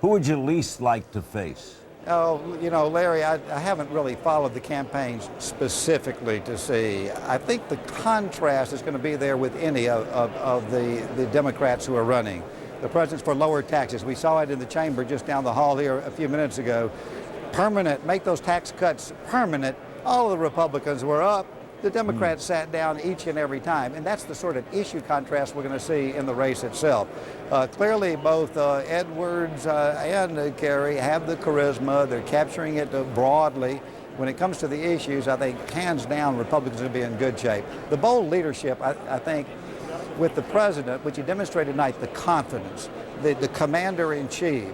who would you least like to face? Oh, you know, Larry, I haven't really followed the campaigns specifically to see. I think the contrast is going to be there with any of the Democrats who are running. The president's for lower taxes. We saw it in the chamber just down the hall here a few minutes ago. Permanent, make those tax cuts permanent. All of the Republicans were up. The Democrats sat down each and every time, and that's the sort of issue contrast we're going to see in the race itself. Clearly, both Edwards and Kerry have the charisma. They're capturing it broadly. When it comes to the issues, I think, hands down, Republicans are going to be in good shape. The bold leadership, I think, with the president, which he demonstrated tonight, the confidence, the commander-in-chief,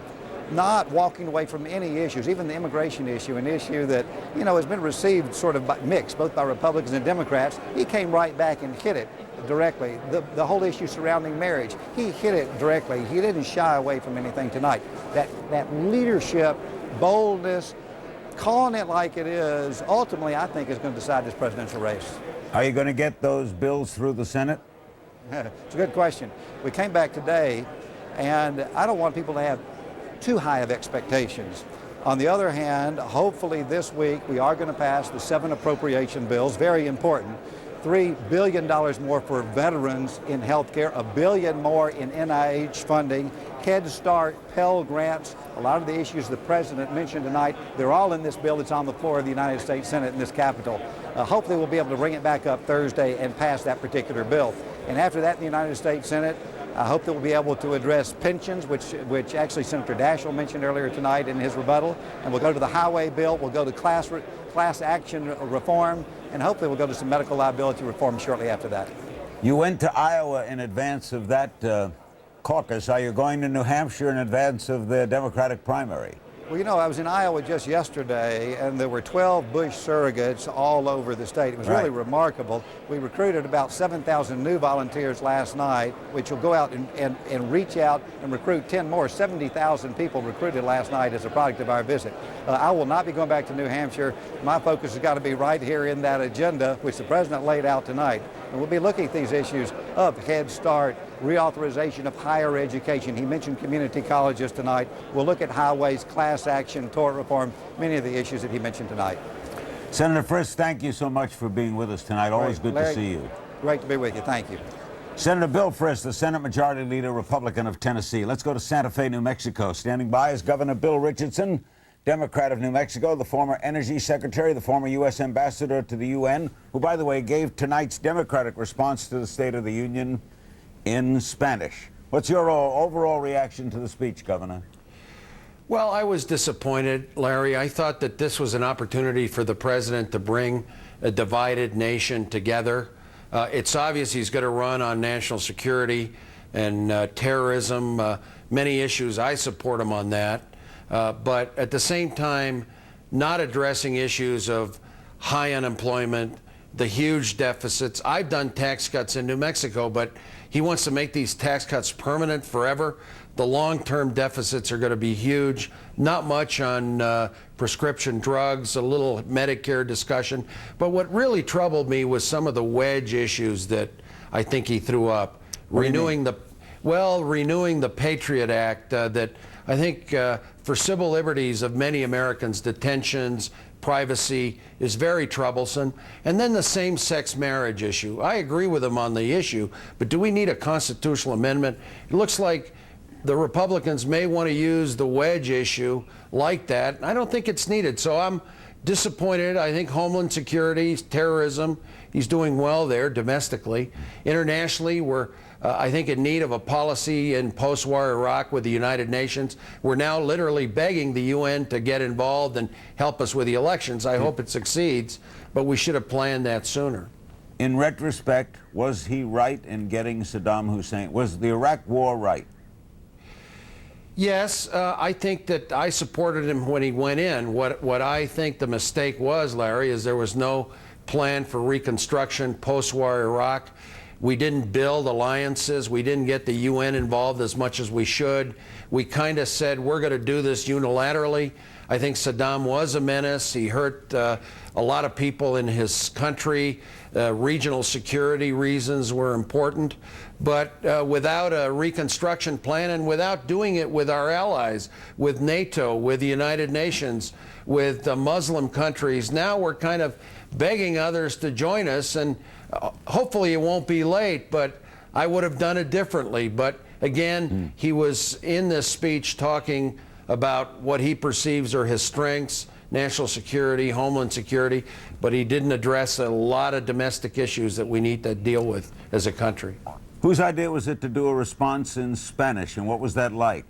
not walking away from any issues, even the immigration issue, an issue that, you know, has been received sort of mixed, both by Republicans and Democrats. He came right back and hit it directly. The whole issue surrounding marriage, he hit it directly. He didn't shy away from anything tonight. That leadership, boldness, calling it like it is, ultimately, I think, is going to decide this presidential race. Are you going to get those bills through the Senate? It's a good question. We came back today, and I don't want people to have too high of expectations. On the other hand, hopefully this week we are going to pass the 7 appropriation bills, very important. $3 billion more for veterans in health care, $1 billion more in NIH funding, Head Start, Pell Grants, a lot of the issues the President mentioned tonight, they're all in this bill that's on the floor of the United States Senate in this Capitol. Hopefully we'll be able to bring it back up Thursday and pass that particular bill. And after that in the United States Senate, I hope that we'll be able to address pensions, which actually Senator Daschle mentioned earlier tonight in his rebuttal, and we'll go to the highway bill, we'll go to class action reform, and hopefully we'll go to some medical liability reform shortly after that. You went to Iowa in advance of that caucus. Are you going to New Hampshire in advance of the Democratic primary? Well, you know, I was in Iowa just yesterday, and there were 12 Bush surrogates all over the state. It was really remarkable. We recruited about 7,000 new volunteers last night, which will go out and reach out and recruit 10 more. 70,000 people recruited last night as a product of our visit. I will not be going back to New Hampshire. My focus has got to be right here in that agenda, which the President laid out tonight. And we'll be looking at these issues of Head Start, reauthorization of higher education. He mentioned community colleges tonight. We'll look at highways, class action, tort reform, many of the issues that he mentioned tonight. Senator Frist, thank you so much for being with us tonight. Always good to see you. Great to be with you. Thank you. Senator Bill Frist, the Senate Majority Leader, Republican of Tennessee. Let's go to Santa Fe, New Mexico. Standing by is Governor Bill Richardson, Democrat of New Mexico, the former Energy Secretary, the former U.S. Ambassador to the UN, who, by the way, gave tonight's Democratic response to the State of the Union in Spanish. What's your overall reaction to the speech, Governor? Well, I was disappointed, Larry. I thought that this was an opportunity for the president to bring a divided nation together. It's obvious he's going to run on national security and terrorism, many issues. I support him on that. But at the same time, not addressing issues of high unemployment, the huge deficits. I've done tax cuts in New Mexico, but he wants to make these tax cuts permanent forever. The long-term deficits are going to be huge. Not much on prescription drugs, a little Medicare discussion. But what really troubled me was some of the wedge issues that I think he threw up. Renewing the Patriot Act that I think for civil liberties of many Americans, detentions, privacy is very troublesome. And then the same-sex marriage issue. I agree with him on the issue, but do we need a constitutional amendment? It looks like the Republicans may want to use the wedge issue like that. I don't think it's needed, so I'm disappointed. I think Homeland Security, terrorism, he's doing well there domestically. Internationally, we're I think in need of a policy in post-war Iraq with the United Nations. We're now literally begging the UN to get involved and help us with the elections. I hope it succeeds, but we should have planned that sooner. In retrospect, was he right in getting Saddam Hussein? Was the Iraq war right? Yes, I think that I supported him when he went in. What I think the mistake was, Larry, is there was no plan for reconstruction post-war Iraq. We didn't build alliances. We didn't get the UN involved as much as we should. We kind of said, we're going to do this unilaterally. I think Saddam was a menace. He hurt a lot of people in his country. Regional security reasons were important. But without a reconstruction plan and without doing it with our allies, with NATO, with the United Nations, with the Muslim countries, now we're kind of begging others to join us. And hopefully it won't be late, but I would have done it differently. But again, he was in this speech talking about what he perceives are his strengths, national security, homeland security, but he didn't address a lot of domestic issues that we need to deal with as a country. Whose idea was it to do a response in Spanish, and what was that like?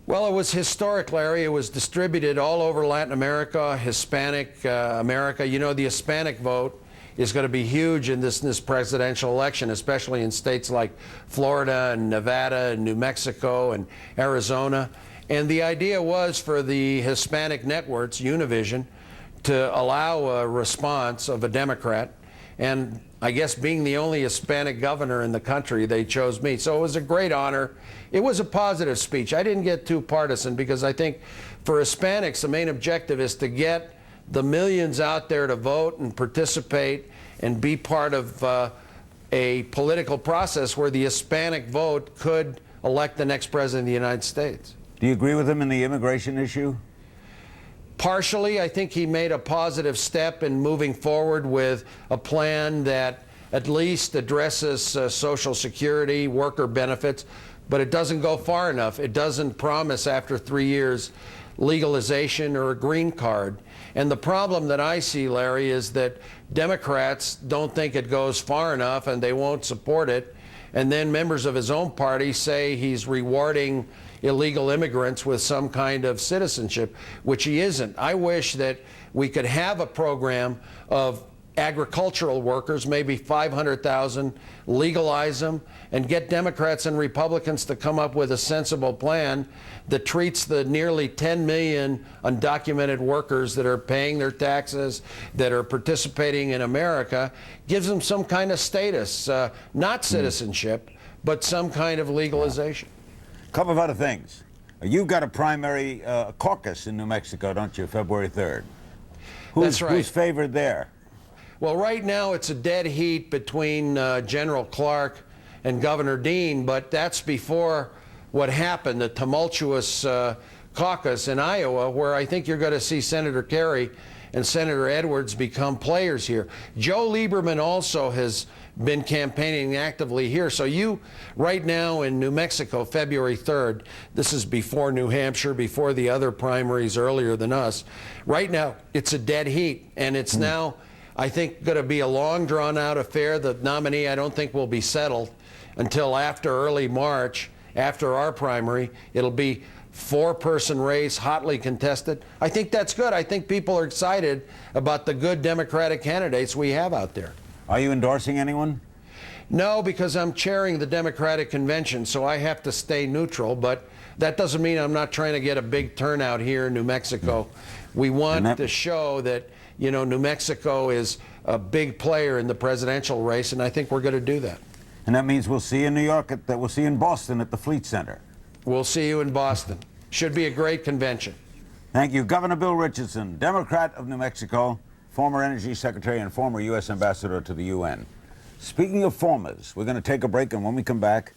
Well, it was historic, Larry. It was distributed all over Latin America, Hispanic America. You know, the Hispanic vote is going to be huge in this presidential election, especially in states like Florida and Nevada and New Mexico and Arizona. And the idea was for the Hispanic networks, Univision, to allow a response of a Democrat. And I guess being the only Hispanic governor in the country, they chose me. So it was a great honor. It was a positive speech. I didn't get too partisan because I think for Hispanics, the main objective is to get the millions out there to vote and participate and be part of a political process where the Hispanic vote could elect the next president of the United States. Do you agree with him in the immigration issue? Partially. I think he made a positive step in moving forward with a plan that at least addresses Social Security, worker benefits, but it doesn't go far enough. It doesn't promise after 3 years legalization or a green card. And the problem that I see, Larry, is that Democrats don't think it goes far enough and they won't support it. and then members of his own party say he's rewarding illegal immigrants with some kind of citizenship, which he isn't. I wish that we could have a program of agricultural workers, maybe 500,000, legalize them, and get Democrats and Republicans to come up with a sensible plan that treats the nearly 10 million undocumented workers that are paying their taxes, that are participating in America, gives them some kind of status, not citizenship, but some kind of legalization. A couple of other things. You've got a primary caucus in New Mexico, don't you, February 3rd? That's right. Who's favored there? Well, right now it's a dead heat between General Clark and Governor Dean, but that's before what happened, the tumultuous caucus in Iowa, where I think you're going to see Senator Kerry and Senator Edwards become players here. Joe Lieberman also has been campaigning actively here. So you, right now in New Mexico, February 3rd, this is before New Hampshire, before the other primaries earlier than us. Right now, it's a dead heat, and it's now, I think, going to be a long, drawn-out affair. The nominee, I don't think, will be settled until after early March, after our primary. It'll be four-person race, hotly contested. I think that's good. I think people are excited about the good Democratic candidates we have out there. Are you endorsing anyone? No, because I'm chairing the Democratic Convention, so I have to stay neutral, but that doesn't mean I'm not trying to get a big turnout here in New Mexico. We want to show that, you know, New Mexico is a big player in the presidential race, and I think we're going to do that. And that means we'll see you in New York, we'll see you in Boston at the Fleet Center. We'll see you in Boston. Should be a great convention. Thank you. Governor Bill Richardson, Democrat of New Mexico, former Energy Secretary and former U.S. Ambassador to the UN. Speaking of formers, we're going to take a break, and when we come back,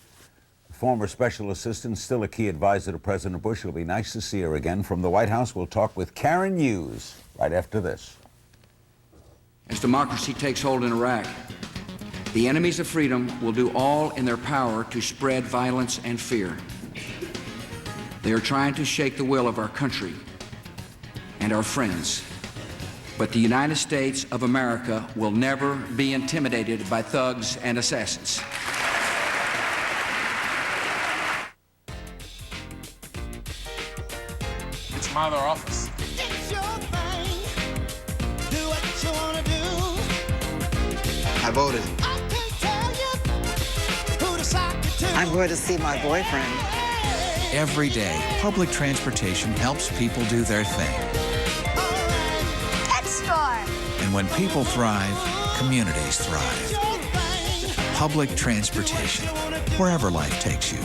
former Special Assistant, still a key advisor to President Bush. It'll be nice to see her again from the White House. We'll talk with Karen Hughes right after this. As democracy takes hold in Iraq, the enemies of freedom will do all in their power to spread violence and fear. They are trying to shake the will of our country and our friends. But the United States of America will never be intimidated by thugs and assassins. It's my other office. It's your thing. Do what you want to do. I voted. I can't tell you who to sock it to. I'm going to see my boyfriend. Every day, public transportation helps people do their thing. Pet store. And when people thrive, communities thrive. Public transportation, wherever life takes you.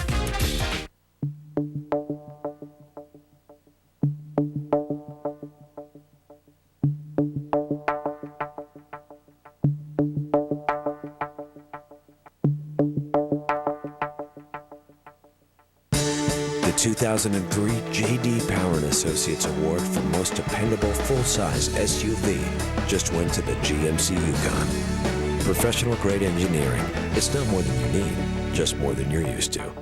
The 2003 J.D. Power & Associates Award for Most Dependable Full-Size SUV just went to the GMC Yukon. Professional-grade engineering. It's not more than you need, just more than you're used to.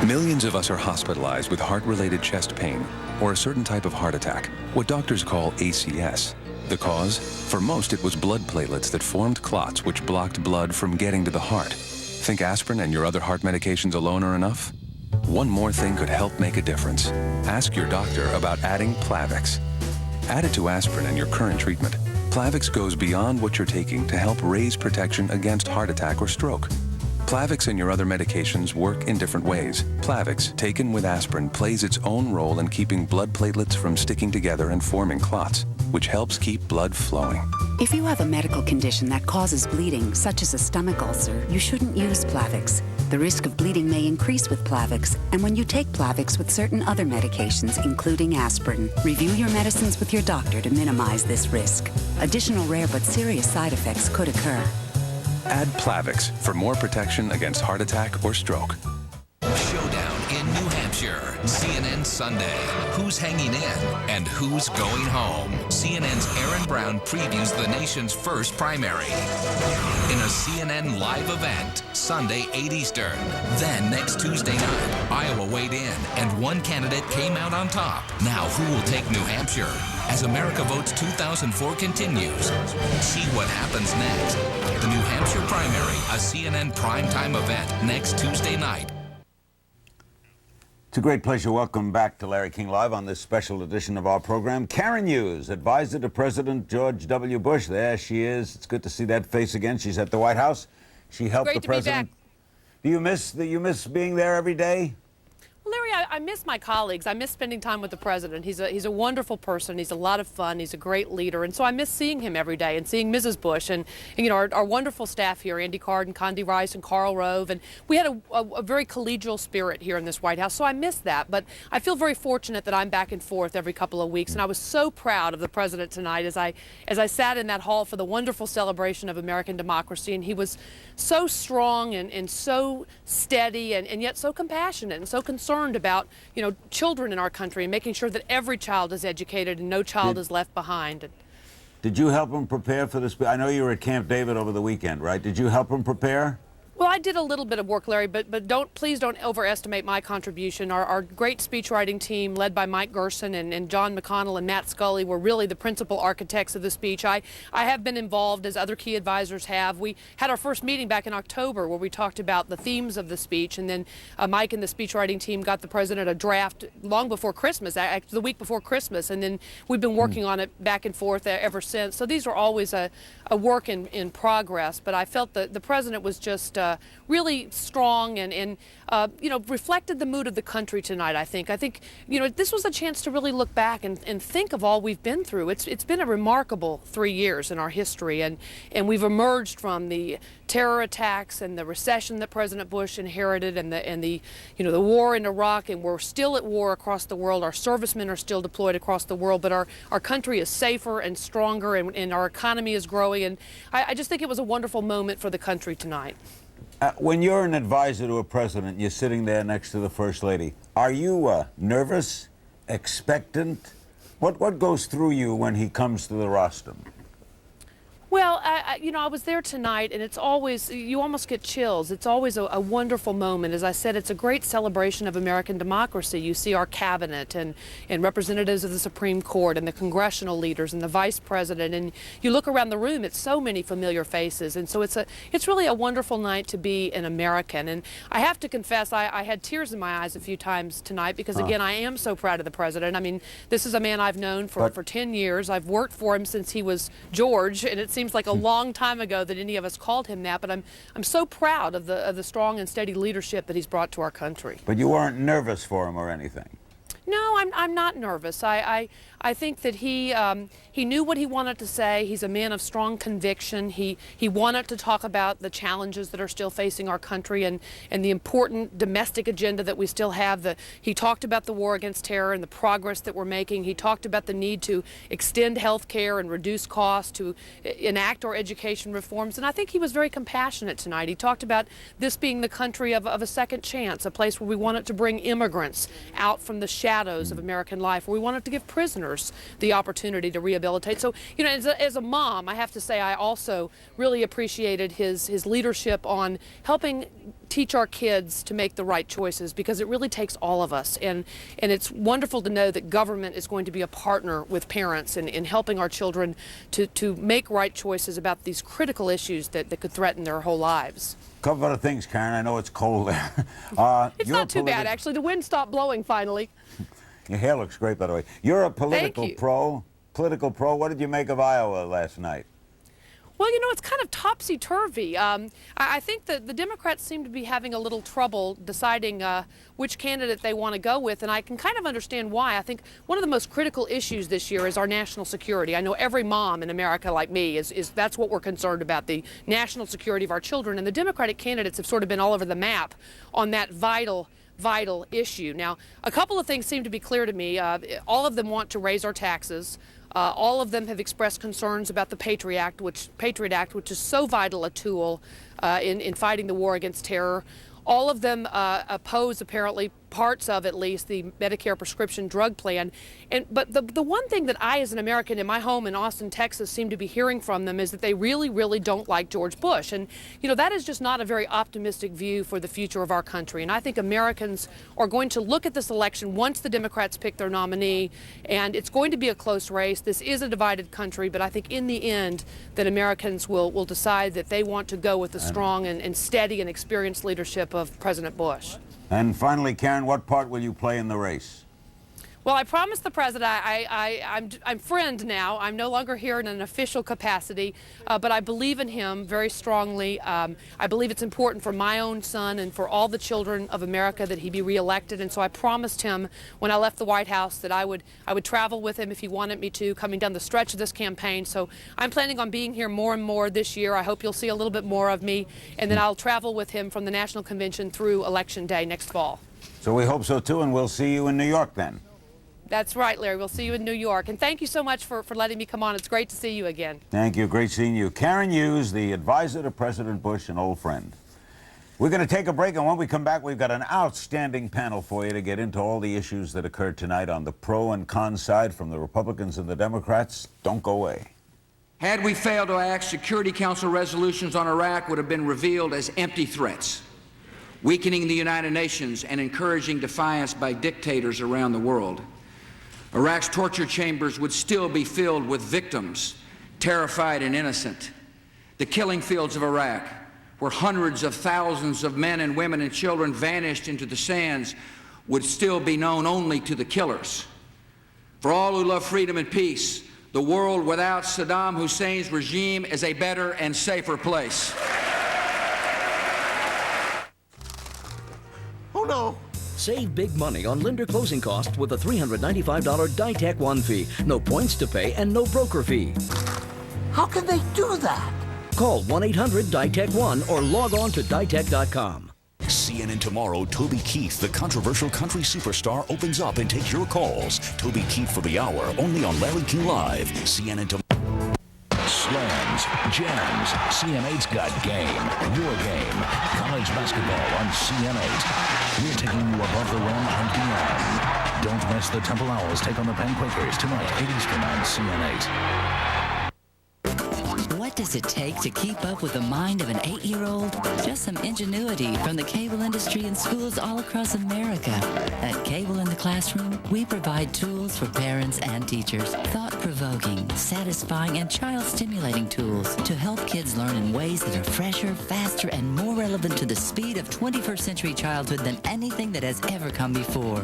Millions of us are hospitalized with heart-related chest pain or a certain type of heart attack, what doctors call ACS. The cause? For most, it was blood platelets that formed clots which blocked blood from getting to the heart. Think aspirin and your other heart medications alone are enough? One more thing could help make a difference. Ask your doctor about adding Plavix. Added to aspirin and your current treatment, Plavix goes beyond what you're taking to help raise protection against heart attack or stroke. Plavix and your other medications work in different ways. Plavix, taken with aspirin, plays its own role in keeping blood platelets from sticking together and forming clots, which helps keep blood flowing. If you have a medical condition that causes bleeding, such as a stomach ulcer, you shouldn't use Plavix. The risk of bleeding may increase with Plavix, and when you take Plavix with certain other medications, including aspirin, review your medicines with your doctor to minimize this risk. Additional rare but serious side effects could occur. Add Plavix for more protection against heart attack or stroke. Showdown in New Hampshire. CNN Sunday. Who's hanging in and who's going home? CNN's Aaron Brown previews the nation's first primary in a CNN live event, Sunday 8 Eastern. Then next Tuesday night, Iowa weighed in and one candidate came out on top. Now who will take New Hampshire? As America Votes 2004 continues, see what happens next. The New Hampshire primary, a CNN primetime event next Tuesday night. It's a great pleasure. Welcome back to Larry King Live on this special edition of our program. Karen Hughes, advisor to President George W. Bush. There she is. It's good to see that face again. She's at the White House. She helped the president. Do you miss being there every day? Larry, I miss my colleagues. I miss spending time with the president. He's a wonderful person. He's a lot of fun. He's a great leader. And so I miss seeing him every day and seeing Mrs. Bush and you know, our wonderful staff here, Andy Card and Condi Rice and Karl Rove. And we had a very collegial spirit here in this White House. So I miss that. But I feel very fortunate that I'm back and forth every couple of weeks. And I was so proud of the president tonight as I sat in that hall for the wonderful celebration of American democracy. And he was so strong and so steady and yet so compassionate and so concerned about, you know, children in our country and making sure that every child is educated and no child is left behind. Did you help him prepare for this? I know you were at Camp David over the weekend, right? Did you help him prepare? Well, I did a little bit of work, Larry, but please don't overestimate my contribution. Our great speechwriting team, led by Mike Gerson and John McConnell and Matt Scully, were really the principal architects of the speech. I have been involved, as other key advisors have. We had our first meeting back in October where we talked about the themes of the speech, and then Mike and the speechwriting team got the president a draft long before Christmas, the week before Christmas, and then we've been working on it back and forth ever since. So these are always a work in progress, but I felt that the president was just really strong and you know, reflected the mood of the country tonight, I think. I think, you know, this was a chance to really look back and think of all we've been through. It's been a remarkable 3 years in our history, and we've emerged from the terror attacks and the recession that President Bush inherited and the you know, the war in Iraq, and we're still at war across the world. Our servicemen are still deployed across the world, but our country is safer and stronger, and our economy is growing, and I just think it was a wonderful moment for the country tonight. When you're an advisor to a president, you're sitting there next to the First Lady. Are you nervous, expectant? What goes through you when he comes to the rostrum? Well, you know, I was there tonight, and it's always, you almost get chills. It's always a wonderful moment. As I said, it's a great celebration of American democracy. You see our cabinet and representatives of the Supreme Court and the congressional leaders and the vice president, and you look around the room, it's so many familiar faces. And so it's really a wonderful night to be an American. And I have to confess, I had tears in my eyes a few times tonight because, again, I am so proud of the president. I mean, this is a man I've known for 10 years. I've worked for him since he was George, and it seems like a long time ago that any of us called him that, but I'm so proud of the strong and steady leadership that he's brought to our country. But you weren't nervous for him or anything? No, I'm not nervous. I think that he knew what he wanted to say. He's a man of strong conviction. He wanted to talk about the challenges that are still facing our country and the important domestic agenda that we still have. He talked about the war against terror and the progress that we're making. He talked about the need to extend health care and reduce costs, to enact our education reforms. And I think he was very compassionate tonight. He talked about this being the country of a second chance, a place where we wanted to bring immigrants out from the shadows of American life, where we wanted to give prisoners the opportunity to rehabilitate. So, you know, as a mom, I have to say I also really appreciated his leadership on helping teach our kids to make the right choices, because it really takes all of us. And it's wonderful to know that government is going to be a partner with parents in helping our children to make right choices about these critical issues that could threaten their whole lives. A couple of other things, Karen. I know it's cold there. It's not too bad, actually. The wind stopped blowing finally. Your hair looks great, by the way. You're a political pro. What did you make of Iowa last night? Well, you know, it's kind of topsy-turvy. I think that the Democrats seem to be having a little trouble deciding which candidate they want to go with, and I can kind of understand why. I think one of the most critical issues this year is our national security. I know every mom in America like me that's what we're concerned about, the national security of our children, and the Democratic candidates have sort of been all over the map on that vital issue. Now, a couple of things seem to be clear to me. All of them want to raise our taxes. All of them have expressed concerns about the Patriot Act, which is so vital a tool in fighting the war against terror. All of them oppose, apparently, parts of at least the Medicare prescription drug plan. But the one thing that I, as an American in my home in Austin, Texas, seem to be hearing from them is that they really, really don't like George Bush. And, you know, that is just not a very optimistic view for the future of our country. And I think Americans are going to look at this election once the Democrats pick their nominee, and it's going to be a close race. This is a divided country, but I think in the end that Americans will decide that they want to go with the strong and steady and experienced leadership of President Bush. And finally, Karen, what part will you play in the race? Well, I promised the president I'm friend now. I'm no longer here in an official capacity, but I believe in him very strongly. I believe it's important for my own son and for all the children of America that he be reelected. And so I promised him when I left the White House that I would travel with him if he wanted me to, coming down the stretch of this campaign. So I'm planning on being here more and more this year. I hope you'll see a little bit more of me, and then I'll travel with him from the National Convention through Election Day next fall. So we hope so too, and we'll see you in New York then. That's right, Larry. We'll see you in New York. And thank you so much for letting me come on. It's great to see you again. Thank you. Great seeing you. Karen Hughes, the advisor to President Bush, an old friend. We're going to take a break, and when we come back, we've got an outstanding panel for you to get into all the issues that occurred tonight on the pro and con side from the Republicans and the Democrats. Don't go away. Had we failed to act, Security Council resolutions on Iraq would have been revealed as empty threats, weakening the United Nations and encouraging defiance by dictators around the world. Iraq's torture chambers would still be filled with victims, terrified and innocent. The killing fields of Iraq, where hundreds of thousands of men and women and children vanished into the sands, would still be known only to the killers. For all who love freedom and peace, the world without Saddam Hussein's regime is a better and safer place. Oh no! Save big money on lender closing costs with a $395 DITEC 1 fee. No points to pay and no broker fee. How can they do that? Call 1-800-DITEC-1 or log on to ditec.com. CNN Tomorrow, Toby Keith, the controversial country superstar, opens up and takes your calls. Toby Keith for the hour, only on Larry King Live. CNN Tomorrow. Slams, jams, CN8's got game. Your game. College basketball on CN8. We're taking you above the rim and beyond. Don't miss the Temple Owls take on the Penn Quakers tonight, 8 Eastern on CN8. What does it take to keep up with the mind of an 8-year-old? Just some ingenuity from the cable industry in schools all across America. At Cable in the Classroom, we provide tools for parents and teachers. Thought-provoking, satisfying, and child-stimulating tools to help kids learn in ways that are fresher, faster, and more relevant to the speed of 21st century childhood than anything that has ever come before.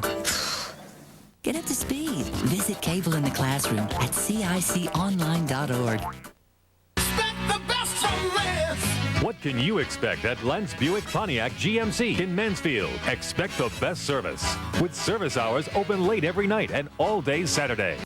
Get up to speed. Visit Cable in the Classroom at ciconline.org. What can you expect at Lentz Buick Pontiac GMC in Mansfield? Expect the best service, with service hours open late every night and all day Saturday.